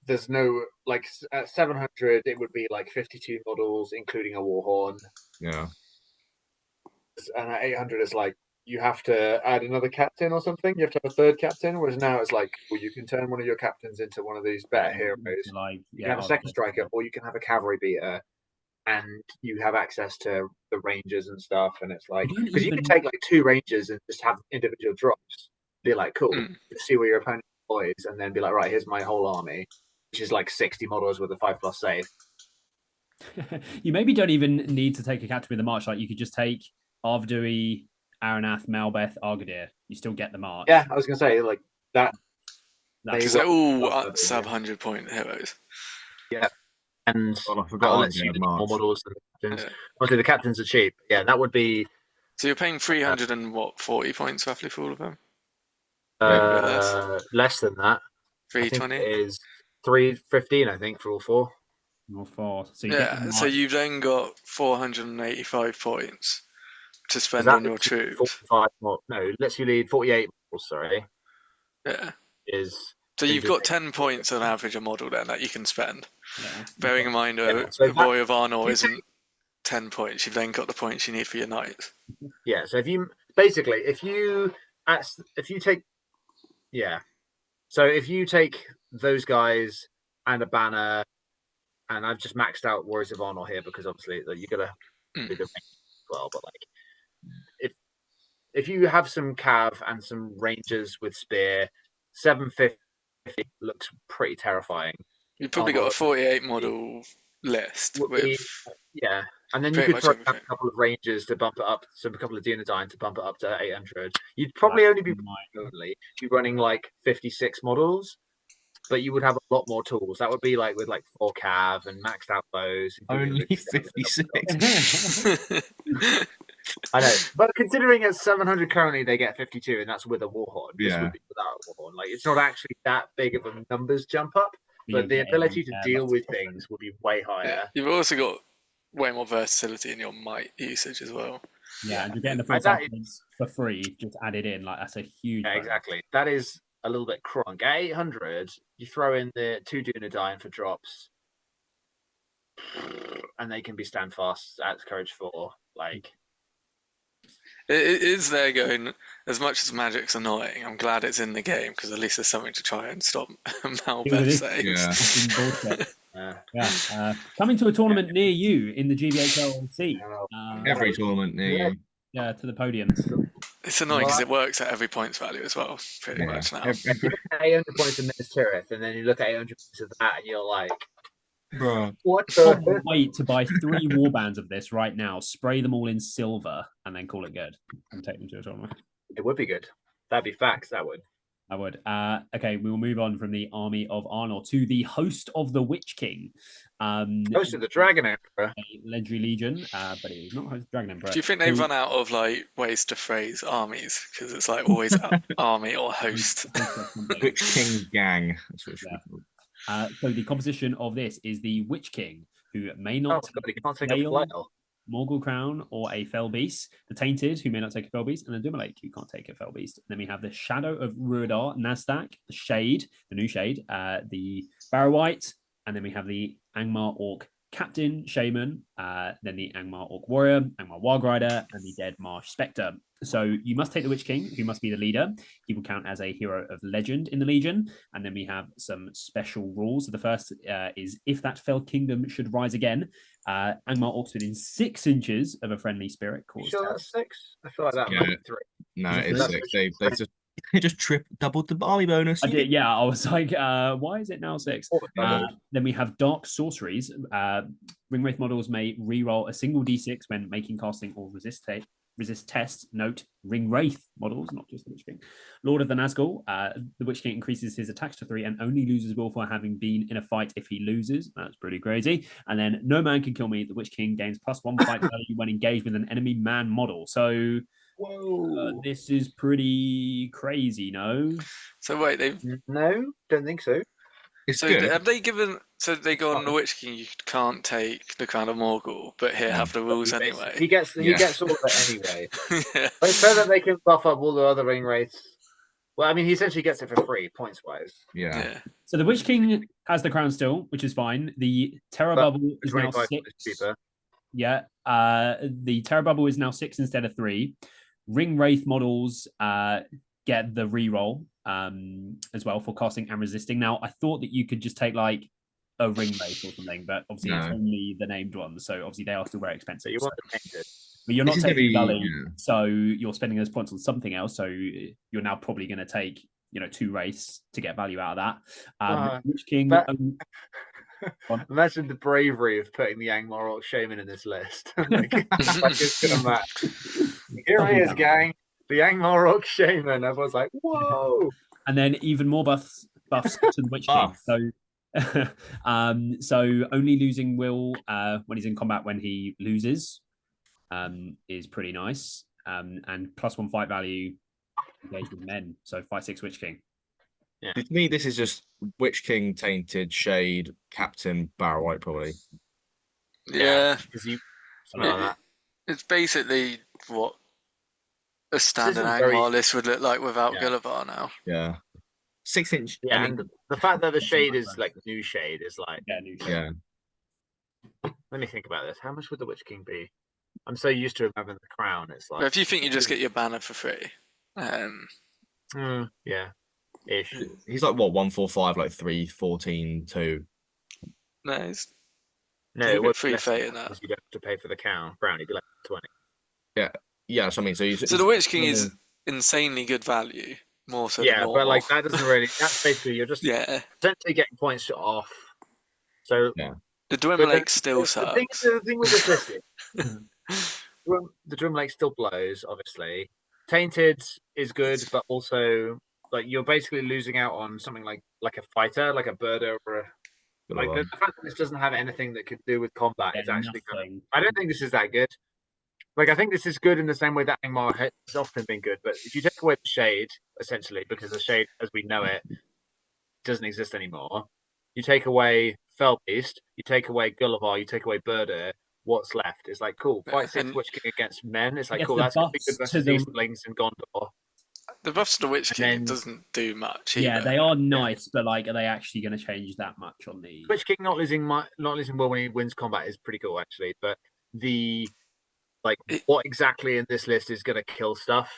there's no like at 700 it would be like 52 models including a Warhorn. Yeah. And at 800 it's like you have to add another captain or something. You have to have a third captain. Whereas now it's like well, you can turn one of your captains into one of these better heroes. Like you can have a second striker, or you can have a cavalry beater, and you have access to the rangers and stuff. And it's like because you can take like 2 rangers and just have individual drops. Be like cool, just see where your opponent deploys, and then be like right, here's my whole army. Which is like 60 models with a 5+ save. You maybe don't even need to take a captain with the march. Like you could just take Arvadur, Aranath, Malbeth, Argadir. You still get the march. Yeah, I was gonna say like that. Because they're all sub 100-point heroes. Yeah. And I forgot unless you need more models than the captains. Mostly the captains are cheap. Yeah, that would be. So you're paying 340 points roughly for all of them? Less than that. 320? It is 315, I think, for all four. All four. So so you've then got 485 points to spend on your troops. 45 more. No, lets you lead 48 models, sorry. Yeah. So you've got 10 points on average a model then that you can spend. Yeah. Bearing in mind a boy of Arnor isn't 10 points, you've then got the points you need for your knights. Yeah, so if you take those guys and a banner, and I've just maxed out Warriors of Arnor here because obviously you gotta do the range as well, but like if you have some cav and some rangers with spear, 750 looks pretty terrifying. You've probably got a 48 model list and then you could throw a couple of rangers to bump it up, a couple of Dunedain to bump it up to 800. You'd probably only be running like 56 models, but you would have a lot more tools. That would be like with like 4 cav and maxed out bows. Only 56. I know, but considering it's 700 currently, they get 52, and that's with a warhorn. This would be without a warhorn. Like, it's not actually that big of a numbers jump up, but the ability to deal with things would be way higher. Yeah. You've also got way more versatility in your might usage as well. Yeah, and you're getting the full supplements for free, just added in. Like, that's a huge. Yeah, exactly. That is a little bit cronk. At 800, you throw in the 2 Dunedain for drops, and they can be standfast at courage 4. Like. It is there going, as much as magic's annoying, I'm glad it's in the game because at least there's something to try and stop Malbeth saves. Coming to a tournament near you in the GBHLC. Every tournament near you. Yeah, to the podiums. It's annoying because it works at every points value as well, pretty much now. 800 points of Minas Tirith, and then you look at 800 points of that, and you're like, bro, what the? Can't wait to buy 3 warbands of this right now, spray them all in silver, and then call it good, and take them to a tournament. It would be good. That'd be facts. That would. I would. Okay, we will move on from the army of Arnor to the host of the Witch King. Host of the Dragon Emperor. A legendary legion, but it is not host of the Dragon Emperor. Do you think they've run out of like ways to phrase armies? Because it's like always army or host. Witch King gang. That's what so the composition of this is the Witch King, who may not take a flail. Morgul Crown or a Fell Beast, the Tainted, who may not take a Fell Beast, and the Dumalake, who can't take a Fell Beast. And then we have the Shadow of Rhudaur, Nazthak, the Shade, the new Shade, the Barrow White, and then we have the Angmar Orc Captain, Shaman, then the Angmar Orc Warrior, Angmar Warg Rider, and the Dead Marsh Spectre. So you must take the Witch King, who must be the leader. He will count as a hero of legend in the Legion. And then we have some special rules. So the first is if that fell kingdom should rise again, Angmar Orcs within 6 inches of a friendly spirit. You sure that's 6? I feel like that might be 3. No, it's 6. They just doubled the army bonus. I did, yeah. I was like, why is it now 6? Then we have dark sorceries. Ringwraith models may reroll a single d6 when making, casting, or resist tests. Note, Ringwraith models, not just the Witch King. Lord of the Nazgul. The Witch King increases his attacks to 3 and only loses will for having been in a fight if he loses. That's pretty crazy. And then no man can kill me. The Witch King gains +1 fight value when engaged with an enemy man model. So this is pretty crazy, no? So wait, no, don't think so. So have they given? So they go on the Witch King. You can't take the Crown of Morgul, but here have the rules anyway. He gets all of it anyway. Like, so that they can buff up all the other ring wraiths. Well, I mean, he essentially gets it for free, points wise. Yeah. So the Witch King has the crown still, which is fine. The Terror Bubble is now 6. Cheaper. Yeah. The Terror Bubble is now 6 instead of 3. Ring Wraith models get the reroll as well for casting and resisting. Now, I thought that you could just take like a Ring Wraith or something, but obviously it's only the named ones, so obviously they are still very expensive. You want the painted. But you're not taking Gully, so you're spending those points on something else. So you're now probably going to take, 2 Wraiths to get value out of that. Witch King. Imagine the bravery of putting the Angmar Orc Shaman in this list. like it's gonna match. Here he is, gang. The Angmar Orc Shaman. Everyone's like, whoa. And then even more buffs buffs to the Witch King. So only losing will when he's in combat when he loses is pretty nice. And +1 fight value engaged with men. So 5/6 Witch King. Yeah. To me, this is just Witch King, Tainted, Shade, Captain, Barrow White, probably. Yeah. Like it's basically what a standard Angmar list would look like without Gulliver now. Yeah. 6-inch. Yeah, I mean, and the fact that the shade is like new shade is like new shade. Yeah. Let me think about this. How much would the Witch King be? I'm so used to having the crown. It's like, but if you think you just get your banner for free, yeah, ish. He's like what 145, like 314 2. No, it would free fate in that. You don't have to pay for the crown. He'd be like 20. Yeah. So I mean, so the Witch King is insanely good value. More so. Yeah, but like that doesn't really. That's basically you're just essentially getting points off. So the Dwym Lake still sucks. The thing with this list is the Dwym Lake still blows. Obviously, Tainted is good, but also like you're basically losing out on something like a fighter, like a Burdhur or a. Like the fact that this doesn't have anything that could do with combat is actually kind of, I don't think this is that good. Like I think this is good in the same way that Angmar has often been good, but if you take away the shade, essentially, because the shade as we know it doesn't exist anymore, you take away Felbeast, you take away Gulliver, you take away Burdhur, what's left? It's like cool, 5/6 Witch King against men. It's like cool, that's gonna be good versus Easterlings and Gondor. The buffs to the Witch King doesn't do much. Yeah, they are nice, but like, are they actually going to change that much on the Witch King? Not losing well when he wins combat is pretty cool, actually. But the what exactly in this list is going to kill stuff?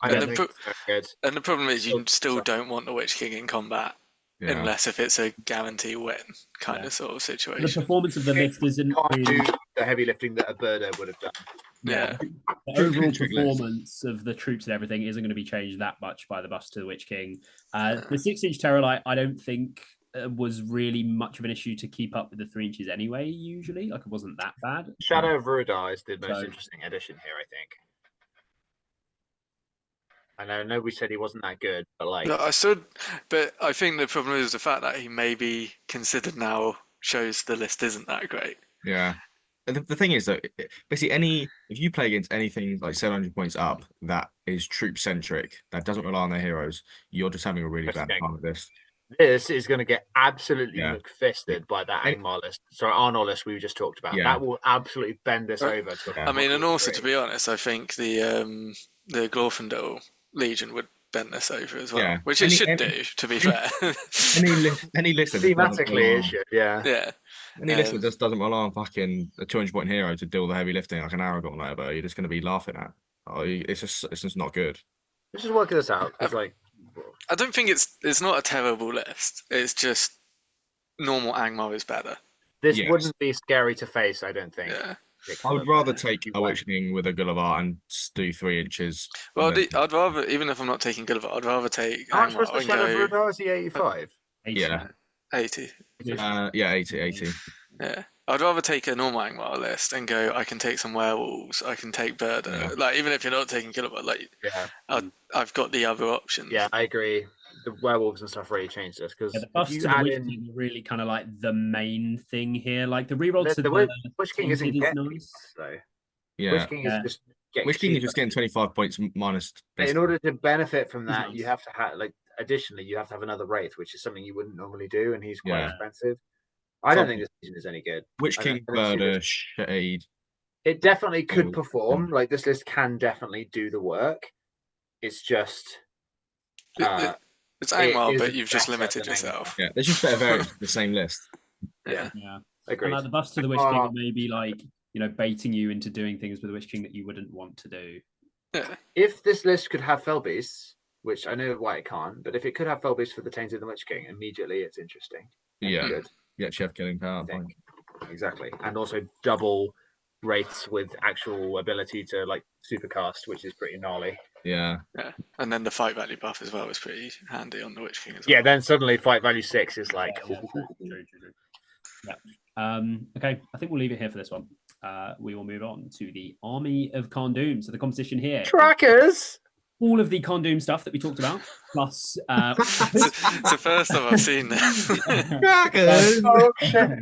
I don't think it's very good. And the problem is, you still don't want the Witch King in combat unless if it's a guarantee win kind of sort of situation. The performance of the list isn't do the heavy lifting that a Burdhur would have done. Yeah. The overall performance of the troops and everything isn't going to be changed that much by the buffs to the Witch King. The 6-inch Terrorlight, I don't think was really much of an issue to keep up with the 3 inches anyway, usually. Like, it wasn't that bad. Shadow of Rhudaur is the most interesting addition here, I think. And I know we said he wasn't that good, but like... No, but I think the problem is the fact that he may be considered now shows the list isn't that great. Yeah. The thing is that basically if you play against anything like 700 points up that is troop centric, that doesn't rely on their heroes, you're just having a really bad time with this. This is going to get absolutely fisted by that Angmar list. Sorry, Arnor list we just talked about. That will absolutely bend this over. I mean, and also to be honest, I think the Glorfindel Legion would bend this over as well, which it should do. To be fair, any list thematically it should, yeah. Any list that just doesn't rely on fucking a 200-point hero to do all the heavy lifting like an Aragorn or whatever, you're just going to be laughing at. It's just not good. Let's just work this out. It's like, I don't think it's not a terrible list. It's just normal Angmar is better. This wouldn't be scary to face, I don't think. Yeah. I would rather take a Witch King with a Gulliver and do 3 inches. Well, I'd rather, even if I'm not taking Gulliver, I'd rather take How much was the Shadow of Rhudaur? Is he 85? 80. Yeah. 80. 80. Yeah. I'd rather take a normal Angmar list and go, I can take some werewolves, I can take Burdhur. Yeah. Like, even if you're not taking Gulliver, like, I've got the other options. Yeah, I agree. The werewolves and stuff really changed this because the buffs to the Witch King are really kind of like the main thing here. Like the reroll to the Witch King isn't getting nice, though. Yeah, Witch King is just getting Witch King is just getting 25 points minus. In order to benefit from that, you have to have additionally you have to have another Wraith, which is something you wouldn't normally do, and he's quite expensive. I don't think this season is any good. Witch King, Burdhur, Shade. It definitely could perform. Like this list can definitely do the work. It's just. It's Angmar, but you've just limited yourself. Yeah, there's just better variants of the same list. Yeah. Agreed. And like the buffs to the Witch King are maybe like, baiting you into doing things with the Witch King that you wouldn't want to do. Yeah. If this list could have Felbeasts, which I know why it can't, but if it could have Felbeasts for the Tainted and the Witch King, immediately it's interesting. Good. You actually have killing power. Exactly. And also double rates with actual ability to like supercast, which is pretty gnarly. Yeah. And then the fight value buff as well is pretty handy on the Witch King as well. Yeah, then suddenly fight value 6 is like okay, I think we'll leave it here for this one. We will move on to the Army of Carn Dum. So the competition here. Trackers! all of the Carn Dum stuff that we talked about, plus it's the first time I've seen this.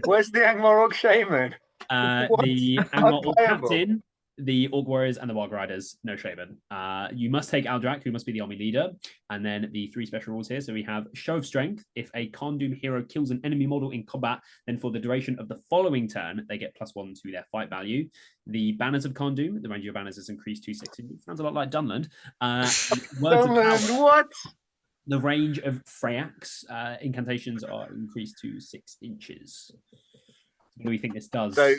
Where's the Angmar Orc Shaman? The Angmar Orc Captain, the Orc Warriors, and the Wild Riders, no Shaman. You must take Aldrac, who must be the army leader, and then the 3 special rules here. So we have Show of Strength. If a Carn Dum hero kills an enemy model in combat, then for the duration of the following turn, they get +1 to their fight value. The Banners of Carn Dum, the range of your banners is increased to 6 inches. Sounds a lot like Dunland. Dunland, what? The range of Fraecht's incantations are increased to 6 inches. What do we think this does? So,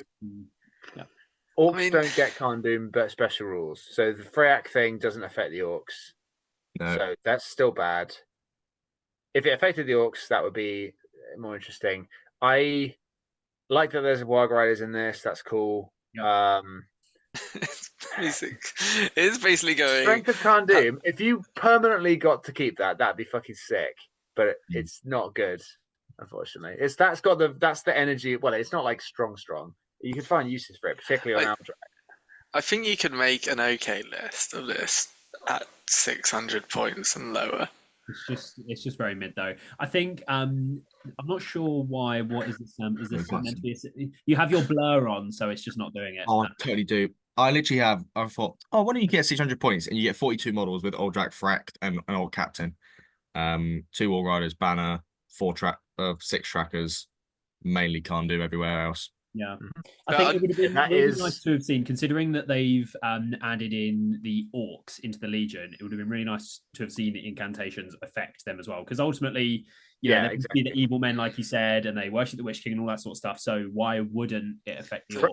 Orcs don't get Carn Dum but special rules. So the Fraecht thing doesn't affect the Orcs. No. So that's still bad. If it affected the Orcs, that would be more interesting. I like that there's Wild Riders in this. That's cool. Yep. It's basically going... Strength of Carn Dum. If you permanently got to keep that, that'd be fucking sick. But it's not good, unfortunately. That's the energy. Well, it's not like strong. You can find uses for it, particularly on Aldrac. I think you could make an okay list of this at 600 points and lower. It's just very mid though. I think I'm not sure why. What is this? Is this meant to be? You have your blur on, so it's just not doing it. Oh, I totally do. I literally have. I thought, why don't you get 600 points and you get 42 models with Aldrac, Fraecht, and an old captain, 2 War Riders, banner, 6 trackers, mainly Carn Dum everywhere else. Yeah, I think it would have been really nice to have seen, considering that they've added in the Orcs into the Legion. It would have been really nice to have seen the incantations affect them as well, because ultimately, they exactly. Be the evil men, like you said, and they worship the Witch King and all that sort of stuff. So why wouldn't it affect the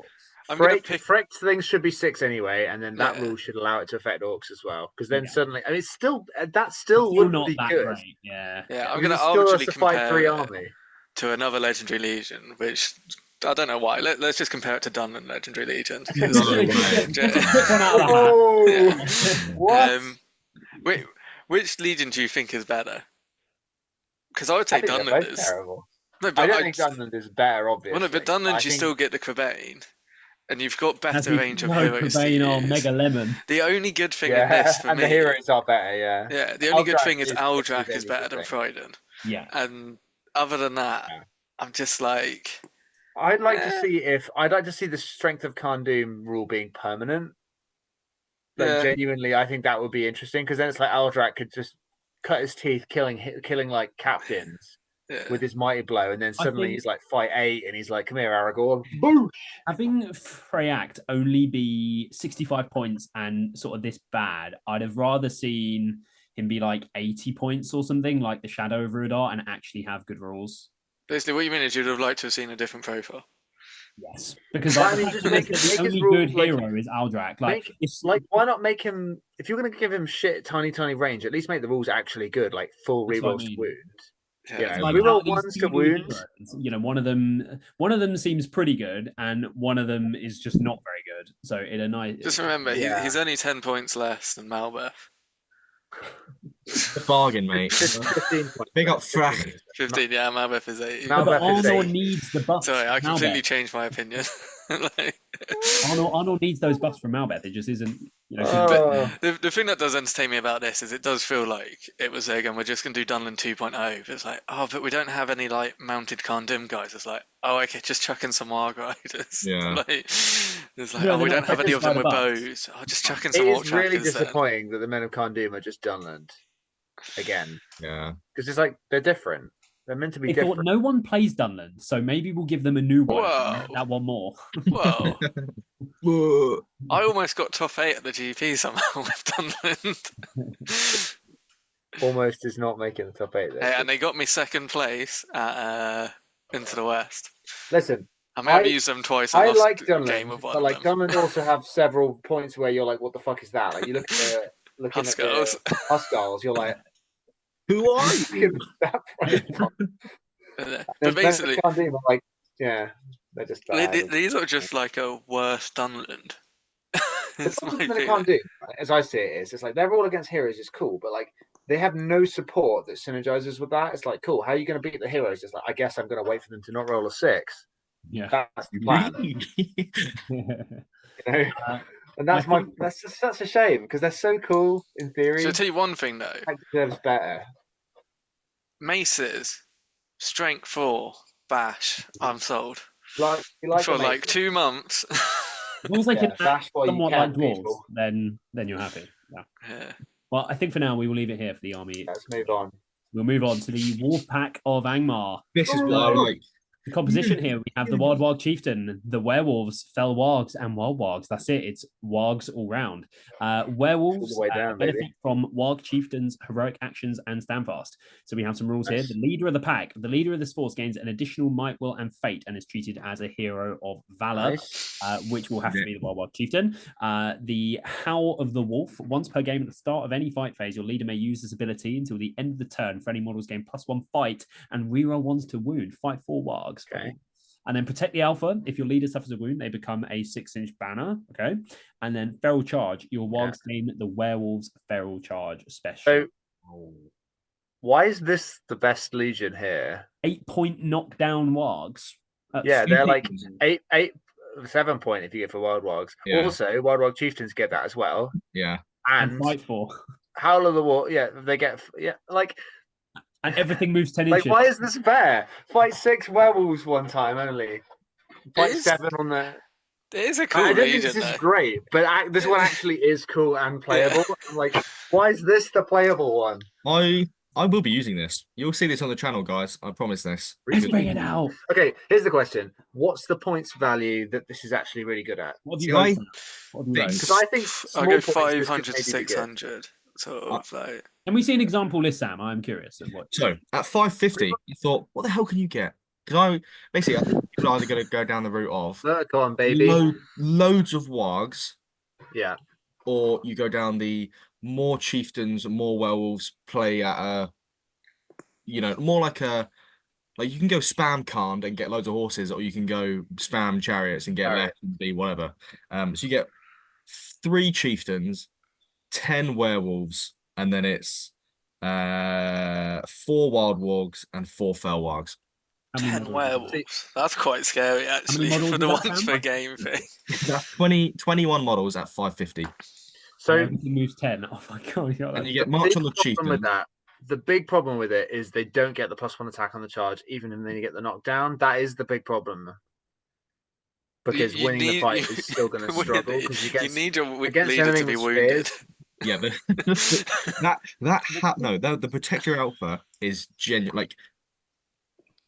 Orcs? Fraecht things should be 6 anyway, and then that rule should allow it to affect Orcs as well. Because then suddenly, I mean, it's still wouldn't be good. Great. Yeah. I'm going to arbitrarily compare to another Legendary Legion, which. I don't know why. Let's just compare it to Dunland Legendary Legion. What? Which Legion do you think is better? Because I would say Dunland is terrible. No, but I don't think Dunland is better, obviously. Well, no, but Dunland still get the Crebain, and you've got better range of heroes. Crebain or Mega Lemon. The only good thing in this for me, the heroes are better. Yeah. The only good thing is Aldrac is better than Freuden. Yeah. And other than that, I'm just like. I'd like to see the strength of Carn Dum rule being permanent. Genuinely, I think that would be interesting, because then it's like Aldrac could just cut his teeth, killing like captains with his mighty blow, and then suddenly he's like fight 8, and he's like, "Come here, Aragorn!" Boosh! Having Fraecht only be 65 points and sort of this bad, I'd have rather seen him be like 80 points or something, like the Shadow of Rhudaur, and actually have good rules. Basically, what you mean is you'd have liked to have seen a different profile. Yes, because the only good hero is Aldrac. Why not make him? If you're going to give him tiny range, at least make the rules actually good, like full rerolls to wound. Yeah, reroll 1s to wound. One of them seems pretty good, and one of them is just not very good. So just remember, he's only 10 points less than Malbeth. The bargain, mate. 15 points. Big up Fraecht. 15, Malbeth is 8. Arnor needs the buffs. Sorry, I completely changed my opinion. Arnor needs those buffs from Malbeth. It just isn't. But the thing that does entertain me about this is it does feel like it was again, we're just going to do Dunland 2.0. But it's like, but we don't have any like mounted Carn Dum guys. It's like, okay, just chuck in some Warg Riders. Yeah. It's like, we don't have any of them with bows. Just chuck in some Warg Trackers. It is really disappointing that the men of Carn Dum are just Dunland again. Yeah. Because it's like, they're different. They're meant to be different. No one plays Dunland, so maybe we'll give them a new one. That one more. Whoa. I almost got top 8 at the GP somehow with Dunland. Almost is not making the top 8. And they got me 2nd place at Into the West. Listen, I may have used them twice. I like Dunland, but like Dunland also have several points where you're like, what the fuck is that? Like you look at the Huskars, you're like, who are you? But basically, like, they're just bad. These are just like a worse Dunland. As I see it, it's like they're all against heroes is cool, but like they have no support that synergizes with that. It's like, cool, how are you going to beat the heroes? It's like, I guess I'm going to wait for them to not roll a 6. Yeah, that's the plan. And that's just such a shame because they're so cool in theory. So I'll tell you one thing though. Pack deserves better. Maces, strength 4, bash. I'm sold. You like for like 2 months. As long as they can act somewhat like dwarves, then you're happy. Yeah. Well, I think for now we will leave it here for the army. Let's move on. We'll move on to the Wolf Pack of Angmar. This is what I like. The composition here, we have the Wild Warg Chieftain, the Werewolves, Fell Wargs, and Wild Wargs. That's it. It's Wargs all round. Werewolves benefit from Warg Chieftains' heroic actions and standfast. So we have some rules here. The leader of the pack, the leader of this force gains an additional might, will, and fate, and is treated as a hero of valor, which will have to be the Wild Warg Chieftain. The Howl of the Wolf. Once per game at the start of any fight phase, your leader may use this ability until the end of the turn for any models gain +1 fight and reroll 1s to wound. Fight 4 Wargs. Okay. And then protect the alpha. If your leader suffers a wound, they become a 6-inch banner. Okay. And then feral charge. Your wargs gain the werewolves feral charge special. So, why is this the best legion here? 8-point knockdown wargs. They're like 7 point if you get for wild wargs. Yeah. Also, wild warg chieftains get that as well. Yeah. And fight 4. Howl of the Wolf. Yeah, they get and everything moves 10 inches. Why is this fair? Fight 6 werewolves one time only. Fight 7 on the. It is a cool I don't legion, think this is great, but this one actually is cool and playable. Yeah. Why is this the playable one? I will be using this. You'll see this on the channel, guys. I promise this. Let's bring it out. Okay, here's the question. What's the points value that this is actually really good at? What do you guys think? Because I think I'll go 500 to 600. Sort of like. Can we see an example list, Sam? I'm curious of what. So at 550, you thought, what the hell can you get? Because I think people are either going to go down the route of go on, baby, loads of wargs, or you go down the more chieftains, more werewolves, play at a, more like you can go spam Carn and get loads of horses, or you can go spam chariots and get left and be whatever. So you get 3 chieftains, 10 werewolves, and then it's 4 wild wargs and 4 fell wargs. 10 werewolves. That's quite scary, actually, for the once per game thing. That's 21 models at 550. So everything moves 10. Oh my god! And you get March on the chieftain. The big problem with it is they don't get the +1 attack on the charge, even when they get the knockdown. That is the big problem. Because winning the fight is still going to struggle. You need your leader to be wounded. Yeah, the protector alpha is genuine. Like,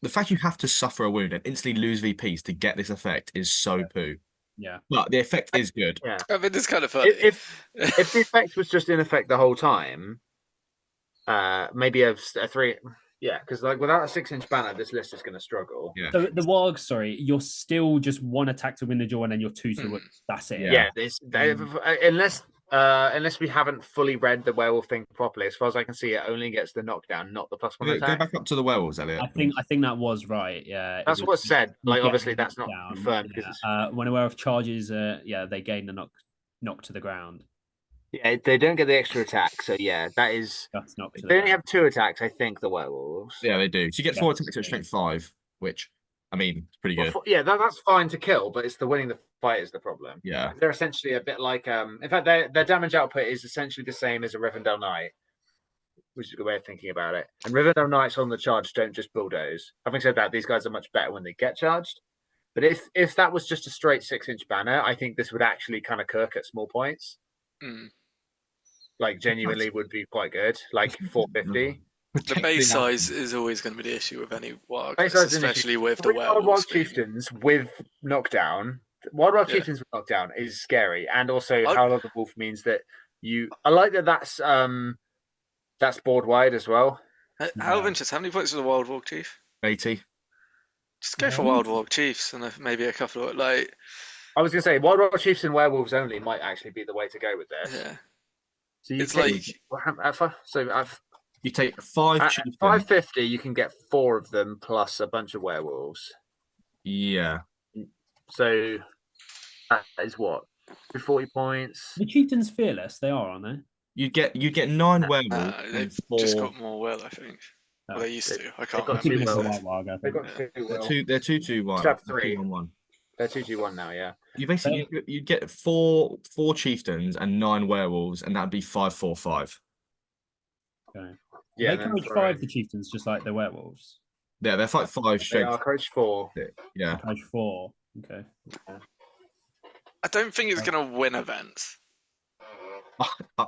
the fact you have to suffer a wound and instantly lose VPs to get this effect is so poo. Yeah, but the effect is good. Yeah, I mean, it's kind of funny. If the effect was just in effect the whole time, maybe a 3. Yeah, because without a 6-inch banner, this list is going to struggle. Yeah. So the wargs, you're still just 1 attack to win the draw, and then you're 2 to win. That's it. Yeah, unless we haven't fully read the werewolf thing properly, as far as I can see, it only gets the knockdown, not the +1 attack. Go back up to the werewolves, Elliot. I think that was right. Yeah, that's what's said. Obviously, that's not confirmed because when a werewolf charges, they gain the knock to the ground. Yeah, they don't get the extra attack, so that is. That's not. They only have 2 attacks, I think, the werewolves. Yeah, they do. So you get 4 attacks at strength 5, which I mean, it's pretty good. That's fine to kill, but it's the winning the fight is the problem. Yeah, they're essentially a bit like in fact, their damage output is essentially the same as a Rivendell Knight, which is a good way of thinking about it. And Rivendell Knights on the charge don't just bulldoze. Having said that, these guys are much better when they get charged. But if that was just a straight 6-inch banner, I think this would actually kind of kirk at small points. Genuinely would be quite good, 450. The base size is always going to be the issue with any warg, especially with the werewolves. Wild Warg Chieftains with knockdown. Wild Warg Chieftains with knockdown is scary, and also Howl of the Wolf means that I like that's board wide as well. Out of interest, how many points is the Wild Warg Chief? 80. Just go for Wild Warg Chiefs and maybe a couple of I was going to say Wild Warg Chiefs and werewolves only might actually be the way to go with this. Yeah. So you take 5 at 550, you can get 4 of them plus a bunch of werewolves. Yeah. So that is what? 40 points. The chieftains fearless, they are, aren't they? You get 9 werewolves. They've just got more will, I think. Well, they used to. I can't remember. They've got 2 will. They're 2-2-1. Just have 3. 2-1-1. They're 2-2-1 now, yeah. You basically you get four chieftains and 9 werewolves, and that'd be 5-4-5. Okay. Yeah, they courage 5 the chieftains, just like the werewolves. Yeah, they're like 5 straight. They are courage 4. Yeah, courage 4. Okay. I don't think it's gonna win events.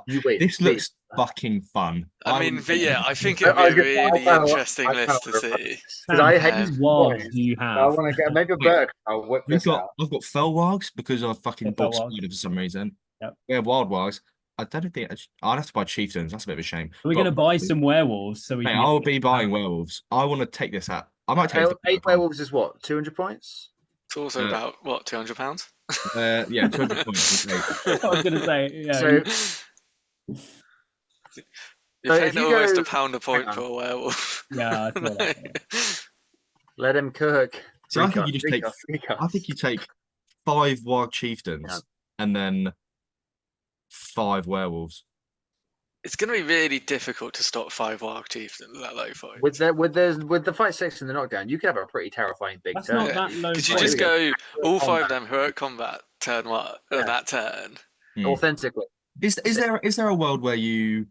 This looks fucking fun. I mean, yeah, I think it'd be a really interesting list to see. How many wargs do you have? I want to get maybe a bird. I'll whip this out. I've got fell wargs because I fucking bought spider for some reason. Yep. We have wild wargs. I don't think I'd have to buy chieftains. That's a bit of a shame. We're going to buy some werewolves, so I'll be buying werewolves. I want to take this out. I might take 8 werewolves is what, 200 points? It's also about what, £200? Yeah, 200 points. I was going to say, yeah. So you're paying almost £1 a point for a werewolf. Yeah, I feel like let him cook. So I think you just take. I think you take 5 warg chieftains and then 5 werewolves. It's going to be really difficult to stop 5 warg chieftains at that low fight. With the fight 6 and the knockdown, you could have a pretty terrifying big that's turn. Not that low. Because you just go all 5 of them heroic combat turn 1 that turn. Authentically. Is there a world where you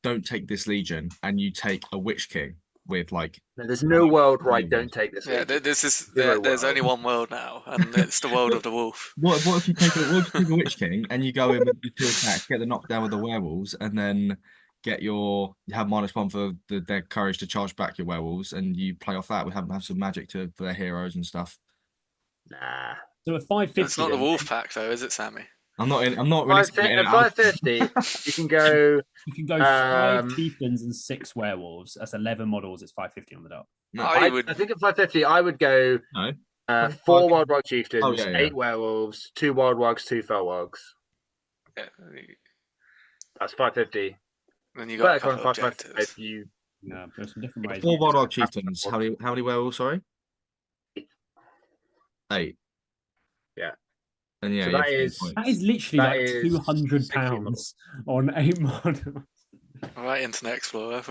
don't take this legion and you take a Witch King with like? No, there's no world where I don't take this. Yeah, there's only one world now, and it's the world of the wolf. What if you take a Witch King and you go in with the 2 attacks, get the knockdown with the werewolves, and then you have -1 for their courage to charge back your werewolves, and you play off that. We have some magic for their heroes and stuff. Nah. So at 550, it's not the wolf pack though, is it, Sammy? I'm not really. At 550, you can go. You can go 5 chieftains and 6 werewolves. That's 11 models. It's 550 on the dot. No, I think at 550, I would go 4 wild warg chieftains, 8 werewolves, 2 wild wargs, 2 fell wargs. Yeah, that's 550. Then you got there's some different ways. 4 wild warg chieftains. How many werewolves? Sorry, 8. Yeah. And so that is literally like £200 on 8 models. All right, Internet Explorer,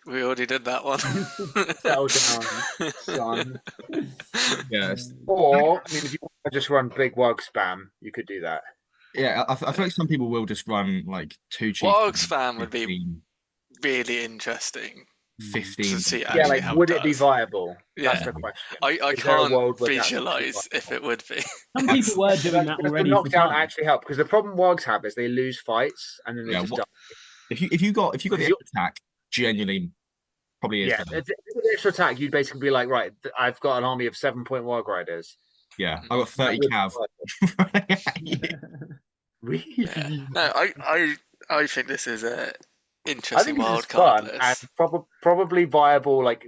we already did that one. Settle down, son. Yes. Or I mean, if you want to just run big warg spam, you could do that. Yeah, I feel like some people will just run like 2 chiefs. Warg spam would be really interesting. 15. Yeah, like would it be viable? Yeah. That's the question. I can't visualize if it would be. Some people were doing that already. The knockdown actually helped because the problem wargs have is they lose fights and then they just die. If you got the attack, genuinely probably is. Yeah, if the extra attack, you'd basically be like, right, I've got an army of 7-point warg riders. Yeah, I got 30 cav. Really? Yeah. No, I think this is a interesting wild card list. And probably viable, like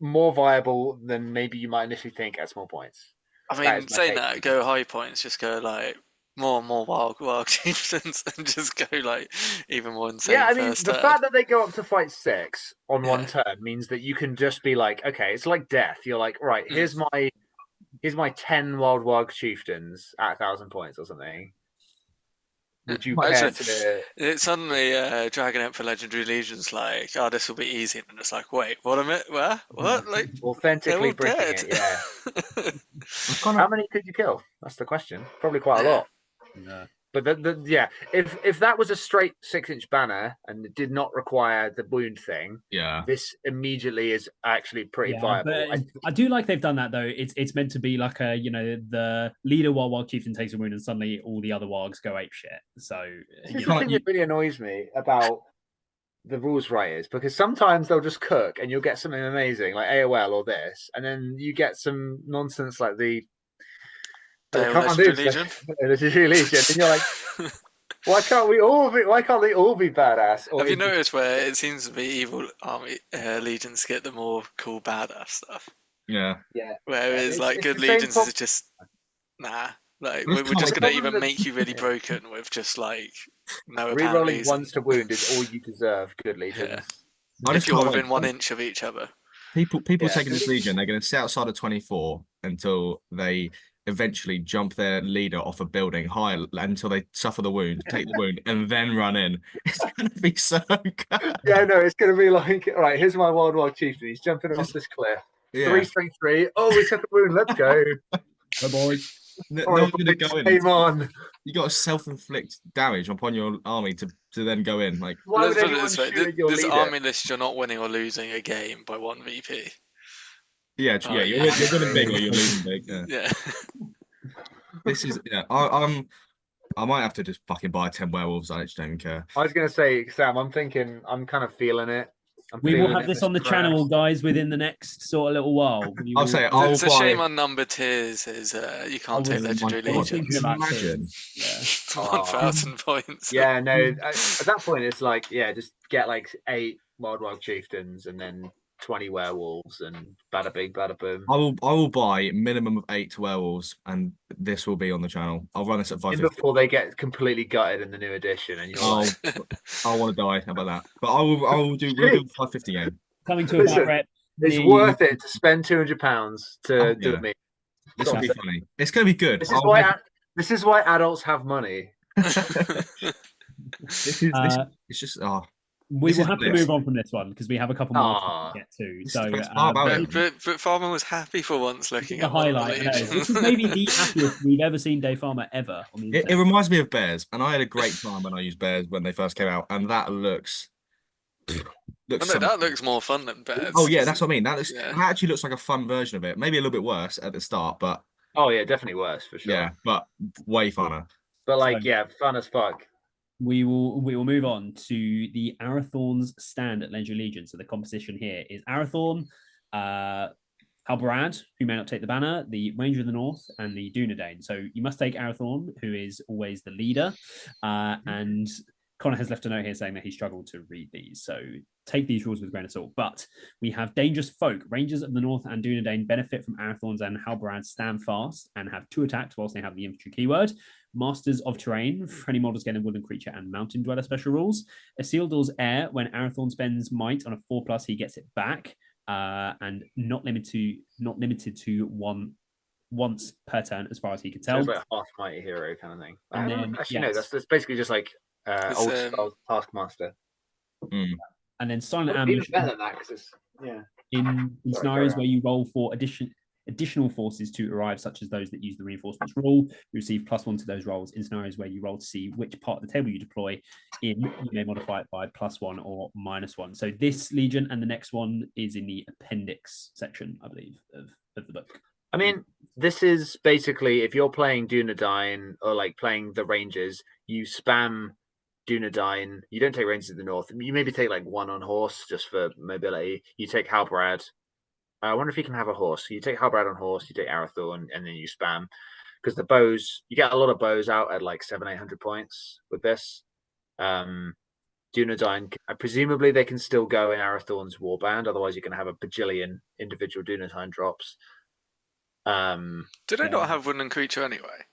more viable than maybe you might initially think at small points. I mean, saying that, go high points, just go like more and more wild chieftains, and just go like even more insane. Yeah, I mean, the fact that they go up to fight 6 on one turn means that you can just be like, okay, it's like death. You're like, right, here's my 10 wild warg chieftains at 1,000 points or something. Would you care to? It's suddenly Dragon Emperor Legendary Legion's like, oh, this will be easy, and it's like, wait, what a minute, what? Like authentically breaking it, yeah. How many could you kill? That's the question. Probably quite a lot. Yeah. But if that was a straight 6-inch banner and it did not require the wound thing, this immediately is actually pretty viable. I do like they've done that though. It's meant to be like a the leader warg chieftain takes a wound and suddenly all the other wargs go ape shit. So this is the thing that really annoys me about the rules writers, because sometimes they'll just cook and you'll get something amazing like AOL or this, and then you get some nonsense like the Legion. Legendary Legion, and you're like, why can't they all be badass? Have you noticed where it seems to be evil army legions get the more cool badass stuff? Yeah. Whereas like good legions is just like we're just gonna even make you really broken with just like no apparent reason. Ones to wound is all you deserve. Good legions. Yeah. If you're within 1 inch of each other. People taking this legion, they're going to sit outside of 24 until they eventually jump their leader off a building high until they suffer the wound, take the wound, and then run in. It's going to be so good. Yeah, no, it's going to be like, all right, here's my wild warg chieftain. He's jumping off this cliff. 3 strength 3. Oh, we took a wound. Let's go. Hey, boys. No one's going to go in. Game on. You got to self-inflict damage upon your army to then go in. Like, why would anyone shoot at your this leader? army list, you're not winning or losing a game by 1 VP. Yeah, you're winning big or you're losing big. Yeah. This is I might have to just fucking buy 10 werewolves. I just don't care. I was gonna say, Sam, I'm kind of feeling it. We will have this on the channel, guys, within the next sort of little while. It's a shame on number tiers is you can't take legendary legions. Imagine. 1,000 points. Yeah, no. At that point, it's like, just get like 8 wild chieftains and then 20 werewolves and bada bing, bada boom. I will buy minimum of 8 werewolves, and this will be on the channel. I'll run this at 550 before they get completely gutted in the new edition, and I want to die. How about that? But we'll do 550 game. Coming to a rep. It's worth it to spend £200 to do it. This will be funny. It's going to be good. This is why adults have money. It's just we will have to move on from this one because we have a couple more to get to. So, but Farmer was happy for once looking at the highlight. This is maybe the happiest we've ever seen Dave Farmer ever. It reminds me of bears, and I had a great time when I used bears when they first came out, and that looks. That looks more fun than bears. Oh yeah, that's what I mean. That actually looks like a fun version of it. Maybe a little bit worse at the start, but definitely worse for sure. Yeah, but way funner. But fun as fuck. We will move on to the Arathorn's stand at Legendary Legion. So the composition here is Arathorn, Halbarad, who may not take the banner, the Ranger of the North, and the Dunedain. So you must take Arathorn, who is always the leader, and Connor has left a note here saying that he struggled to read these. So take these rules with a grain of salt. But we have Dangerous Folk. Rangers of the North and Dunedain benefit from Arathorn's and Halbarad's stand fast and have 2 attacks whilst they have the infantry keyword. Masters of Terrain, for any models getting a woodland creature and mountain dweller special rules. Isildur's Heir, when Arathorn spends might on a 4+, he gets it back, and not limited to one once per turn, as far as he can tell. It's like half mighty hero kind of thing. And then, no, that's basically just like old style Taskmaster. And then Silent Ambush. Ambush. Better than that because it's in scenarios where you roll for additional forces to arrive, such as those that use the reinforcements rule, you receive +1 to those rolls. In scenarios where you roll to see which part of the table you deploy in, you may modify it by +1 or -1. So this Legion and the next one is in the appendix section, I believe, of the book. I mean, this is basically, if you're playing Dunedain or like playing the Rangers, you spam Dunedain. You don't take Rangers of the North. You maybe take like 1 on horse just for mobility. You take Halbarad. I wonder if you can have a horse. You take Halbarad on horse, you take Arathorn, and then you spam. Because the bows, you get a lot of bows out at like 700-800 points with this. Dunedain, presumably they can still go in Arathorn's Warband. Otherwise, you're going to have a bajillion individual Dunedain drops. Do they not have woodland creature anyway?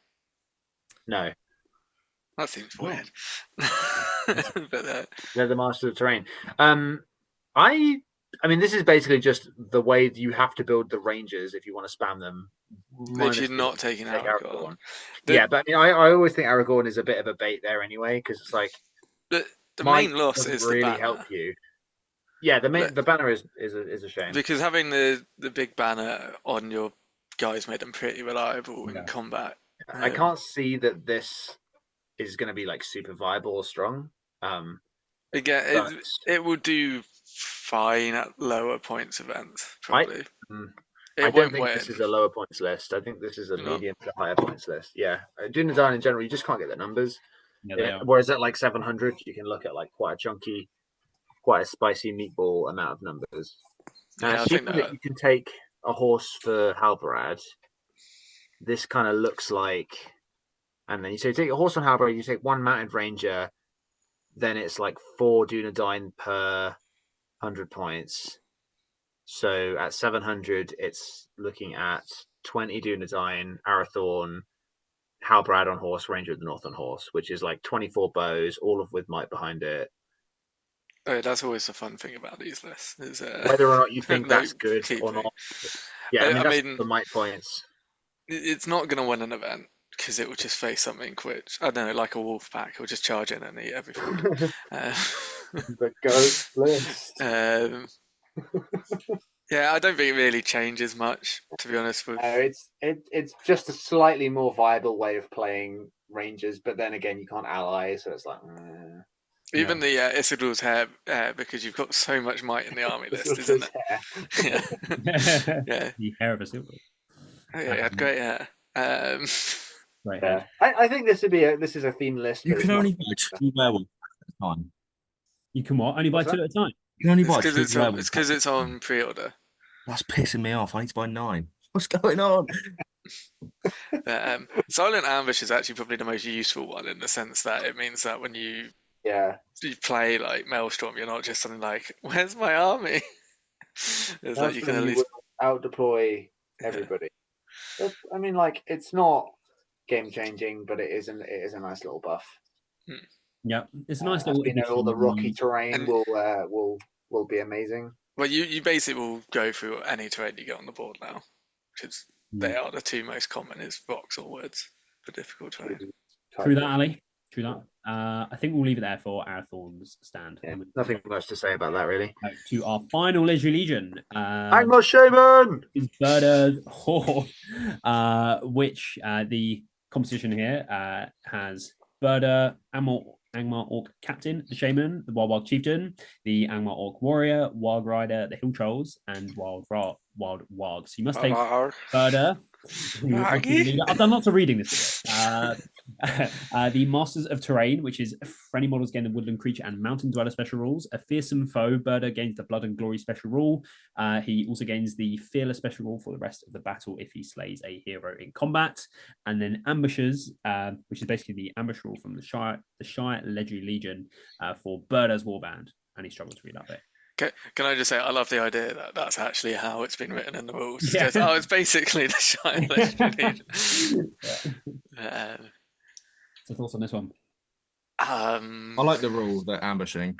No. That seems weird. But, they're the Master of Terrain. I mean, this is basically just the way you have to build the Rangers if you want to spam them. If you're not taking Aragorn. Yeah, but I mean, I always think Aragorn is a bit of a bait there anyway, because it's like the main loss is really the banner. Help you. Yeah, the banner is a shame, because having the big banner on your guys made them pretty reliable in combat. I can't see that this is going to be like super viable or strong. Again, it will do fine at lower points events, probably. I don't think this is a lower points list. I think this is a medium to higher points list. Yeah, Dunedain in general, you just can't get the numbers. Whereas at like 700, you can look at like quite a chunky, quite a spicy meatball amount of numbers. I think that you can take a horse for Halbarad. This kind of looks like, and then you take a horse on Halbarad, you take 1 mounted ranger, then it's like 4 Dunedain per 100 points. So at 700, it's looking at 20 Dunedain, Arathorn, Halbarad on horse, Ranger of the North on horse, which is like 24 bows, all of with might behind it. Oh, that's always the fun thing about these lists. Is, whether or not you think that's good or not. Yeah, I mean, the might points. It's not going to win an event because it will just face something which, I don't know, like a wolf pack. It will just charge in and eat everything. The ghost list. Yeah, I don't think it really changes much, to be honest. It's just a slightly more viable way of playing Rangers, but then again, you can't ally, so it's like. Even the Isildur's hair, because you've got so much might in the army list, isn't it? Hair. Yeah. The hair of Isildur. Oh, yeah, he had great hair. Right hair. I think this is a theme list. You can only buy 2 werewolves at a time. You can what? Only buy 2 at a time? You can only buy 2 werewolves. It's because it's on pre-order. That's pissing me off. I need to buy 9. What's going on? Silent Ambush is actually probably the most useful one in the sense that it means that when you play like Maelstrom, you're not just something like, "Where's my army?" It's like you can at least out deploy everybody. I mean, like, it's not game changing, but it is a nice little buff. Yeah, it's a nice little. All the rocky terrain will be amazing. Well, you basically will go through any terrain you get on the board now, because they are the 2 most common is rocks or woods for difficult terrain. True that, Ali. True that. I think we'll leave it there for Arathorn's stand. Yeah, nothing much to say about that, really. To our final Legendary Legion. Angmar Shaman! Is Burdhur Horde, which the competition here has Burdhur, Angmar Orc Captain, the Shaman, the Wild Chieftain, the Angmar Orc Warrior, Wild Rider, the Hill Trolls, and Wild Warg. So you must take Burdhur. I've done lots of reading this video. The Masters of Terrain, which is for any models gain the Woodland Creature and Mountain Dweller special rules. A Fearsome Foe, Burdhur gains the Blood and Glory special rule. He also gains the Fearless special rule for the rest of the battle if he slays a hero in combat. And then Ambushers, which is basically the ambush rule from the Shire Legendary Legion for Burdhur's Warband. And he struggled to read that bit. Can I just say, I love the idea that that's actually how it's been written in the rules. Yeah. Because, it's basically the Shire Legendary Legion. So thoughts on this one? I like the rule that ambushing,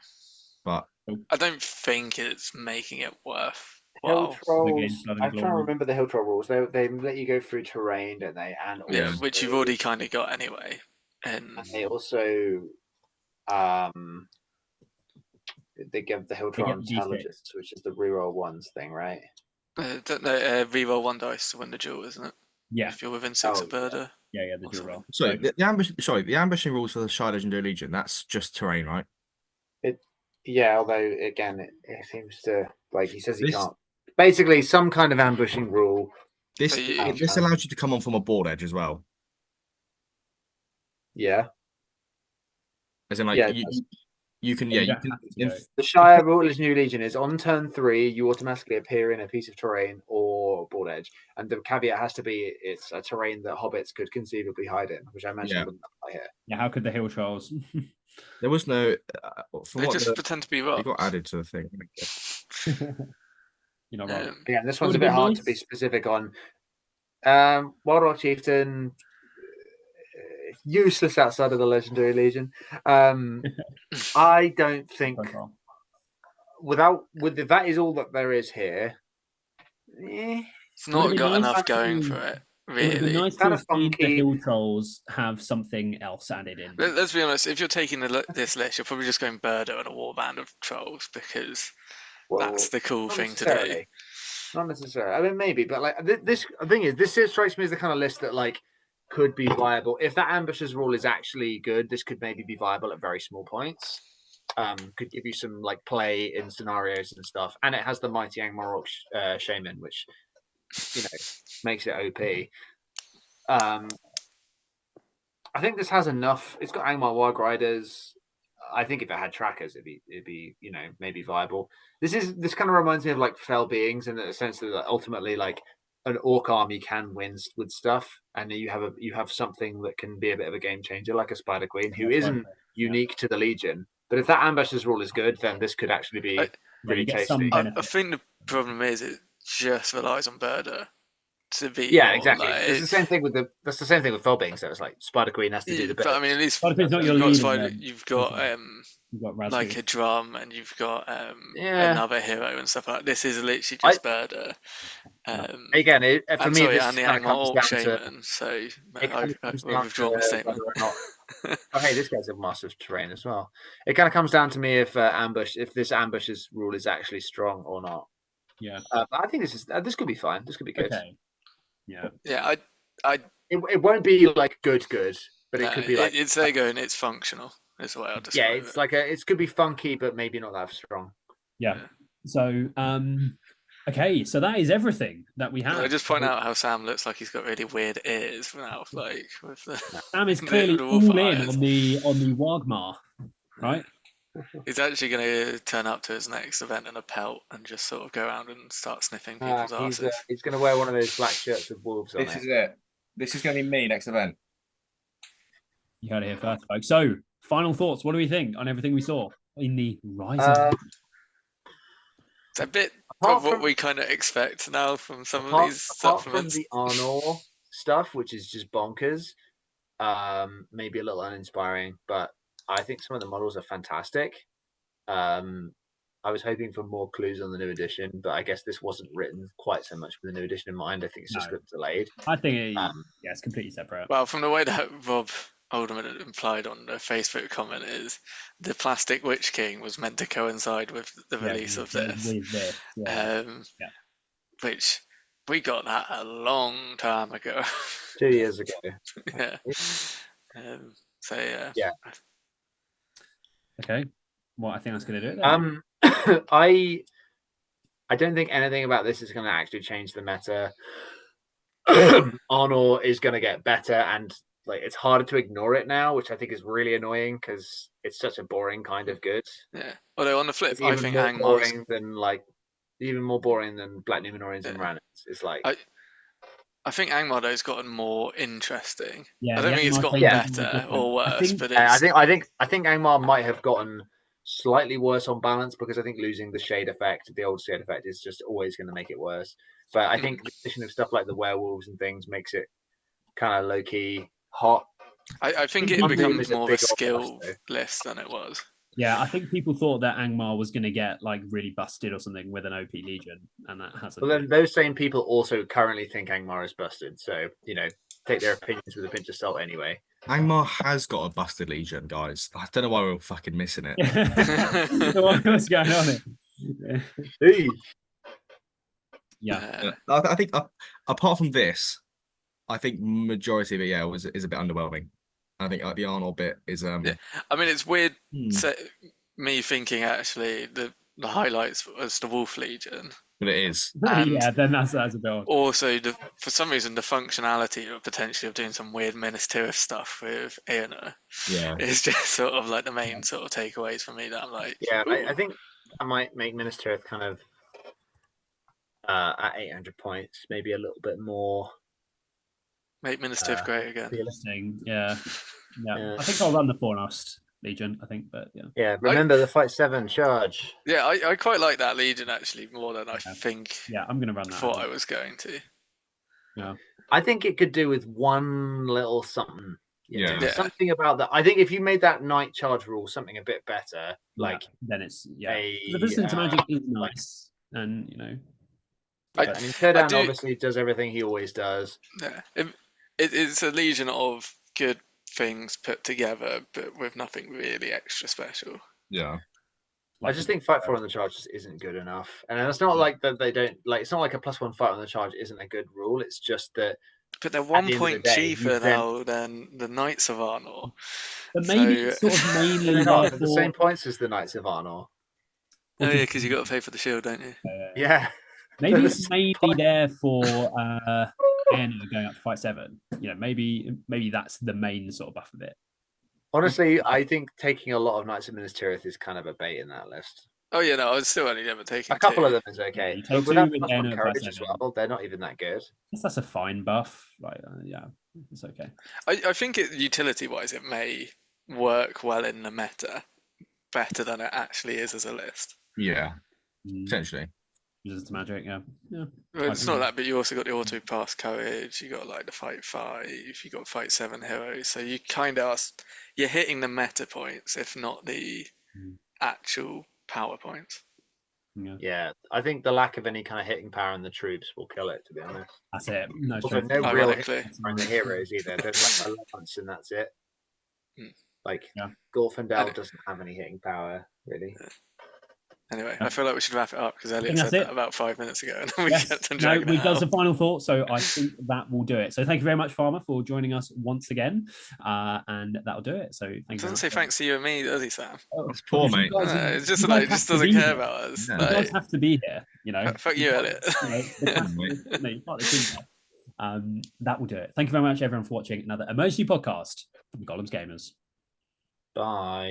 but I don't think it's making it worth. Hill Trolls. I'm trying to remember the Hill Troll rules. They let you go through terrain, don't they? And also, which you've already kind of got anyway. And they also they give the Hill Troll intelligence, which is the reroll ones thing, right? Reroll 1 dice to win the duel, isn't it? Yeah. If you're within 6 of Burdhur. Yeah, the duel roll. So the ambushing rules for the Shire Legendary Legion, that's just terrain, right? Although again it seems to, like, he says he can't. Basically some kind of ambushing rule. This allows you to come on from a board edge as well. Yeah. As in, like, you can the Shire Legendary Legion is on turn 3, you automatically appear in a piece of terrain or board edge, and the caveat has to be it's a terrain that hobbits could conceivably hide in, which I mentioned wouldn't apply here. Yeah, how could the Hill Trolls? There was no. They just pretend to be rock. They got added to the thing. You're not wrong. Yeah, this one's a bit hard to be specific on. Wild Rock Chieftain, useless outside of the Legendary Legion. I don't think that is all that there is here. It's not got enough going for it. Really, nice to see the Hill Trolls have something else added in. Let's be honest. If you're taking this list, you're probably just going Burdhur and a warband of trolls because that's the cool thing to do. Not necessarily. I mean, maybe, but like this thing is, this strikes me as the kind of list that like could be viable if that ambushers rule is actually good. This could maybe be viable at very small points. Could give you some like play in scenarios and stuff, and it has the mighty Angmar Orc Shaman, which makes it OP. I think this has enough. It's got Angmar Warg Riders. I think if it had trackers, it'd be maybe viable. This kind of reminds me of like Fell Beings in the sense that ultimately like an orc army can win with stuff, and you have something that can be a bit of a game changer, like a Spider Queen, who isn't unique to the Legion. But if that ambushers rule is good, then this could actually be pretty tasty. I think the problem is it just relies on Burdhur to be. Yeah, exactly. It's the same thing with Fell Beings. So it's like Spider Queen has to do the bit. But I mean, at least Spider Queen's not your lead. You've got like a drum, and you've got another hero and stuff like that. This is literally just Burdhur. Again, for me, this and the Angmar Orc Shaman. So I've withdrawn the statement. Oh, hey, this guy's a master of terrain as well. It kind of comes down to me if this ambush's rule is actually strong or not. Yeah. I think this could be fine. This could be good. Okay. Yeah. Yeah, it won't be like good, but it could be like it's there going. It's functional. Is the way I'll describe it. Yeah, it's like it could be funky, but maybe not that strong. Yeah. So, okay, so that is everything that we have. I just point out how Sam looks like he's got really weird ears now, like with the. Sam is clearly all in on the Wagmar, right? He's actually going to turn up to his next event in a pelt and just sort of go around and start sniffing people's asses. He's going to wear one of those black shirts with wolves on it. This is it. This is going to be me next event. You heard it here first, folks. So, final thoughts. What do we think on everything we saw in the Rising? It's a bit of what we kind of expect now from some of these supplements. Apart from the Arnor stuff, which is just bonkers, maybe a little uninspiring, but I think some of the models are fantastic. I was hoping for more clues on the new edition, but I guess this wasn't written quite so much with the new edition in mind. I think it's just got delayed. I think it's completely separate. Well, from the way that Rob Alderman had implied on the Facebook comment is the Plastic Witch King was meant to coincide with the release of this. Which we got that a long time ago. 2 years ago. Yeah. Yeah. Okay. Well, I think that's going to do it then. I don't think anything about this is going to actually change the meta. Arnor is going to get better, and like it's harder to ignore it now, which I think is really annoying because it's such a boring kind of good. Yeah. Although on the flip, I think Angmar's even more boring than Black Numenorians and Rannets. It's like I think Angmar though has gotten more interesting. Yeah, I don't think it's gotten better or worse, but I think Angmar might have gotten slightly worse on balance because I think losing the shade effect, the old shade effect, is just always going to make it worse. But I think the addition of stuff like the werewolves and things makes it kind of low key hot. I think it becomes more of a skill list than it was. Yeah, I think people thought that Angmar was going to get like really busted or something with an OP Legion, and that hasn't. Well, then those same people also currently think Angmar is busted, so take their opinions with a pinch of salt anyway. Angmar has got a busted Legion, guys. I don't know why we're fucking missing it. What's going on here? Yeah. I think apart from this, I think majority of it, is a bit underwhelming. I think the Arnold bit is. I mean, it's weird. Me thinking actually the highlights was the Wolf Legion. But it is. Yeah, then that's a bit. Also, for some reason, the functionality of potentially of doing some weird Minas Tirith stuff with Earnur is just sort of like the main sort of takeaways for me that I'm like. Yeah, I think I might make Minas Tirith kind of at 800 points, maybe a little bit more. Make Minas Tirith great again. Yeah. I think I'll run the Fornost Legion, I think, but yeah. Yeah, remember the Fight 7 charge. Yeah, I quite like that Legion actually more than I think. Yeah, I'm going to run that. Thought I was going to. Yeah. I think it could do with one little something. Something about that. I think if you made that night charge rule something a bit better, then it's the Resistance to Magic is nice, and Teardown obviously does everything he always does. Yeah, it's a Legion of good things put together, but with nothing really extra special. Yeah. I just think Fight 4 on the charge just isn't good enough. And it's not like that they don't it's not like a +1 fight on the charge isn't a good rule. It's just that. But they're 1 point cheaper now than the Knights of Arnor. But maybe it's sort of mainly the same points as the Knights of Arnor. Oh yeah, because you got to pay for the shield, don't you? Yeah. Maybe it's there for Earnur going up to Fight 7. Maybe that's the main sort of buff of it. Honestly, I think taking a lot of Knights of Minas Tirith is kind of a bait in that list. Oh yeah, no, I was still only ever taking a couple of them is okay. But without courage as well, they're not even that good. That's a fine buff. It's okay. I think utility-wise, it may work well in the meta, better than it actually is as a list. Yeah, potentially. Resistance magic, yeah. Well, it's not that, but you also got the auto pass courage. You got like the Fight 5. You got Fight 7 heroes. So you kind of you're hitting the meta points, if not the actual power points. Yeah, I think the lack of any kind of hitting power in the troops will kill it. To be honest, that's it. No real hitting in the heroes either. There's like a lance and that's it. Like Gorfindel doesn't have any hitting power really. Anyway, I feel like we should wrap it up because Elliot said that about 5 minutes ago. And we've done some final thoughts, so I think that will do it. So thank you very much, Farmer, for joining us once again, and that'll do it. So thank you. Doesn't say thanks to you and me, does he, Sam? That's poor, mate. It's just like, just doesn't care about us. You guys have to be here, you know. Fuck you, Elliot. That will do it. Thank you very much, everyone, for watching another Emergency Podcast from Gollum's Gamers. Bye.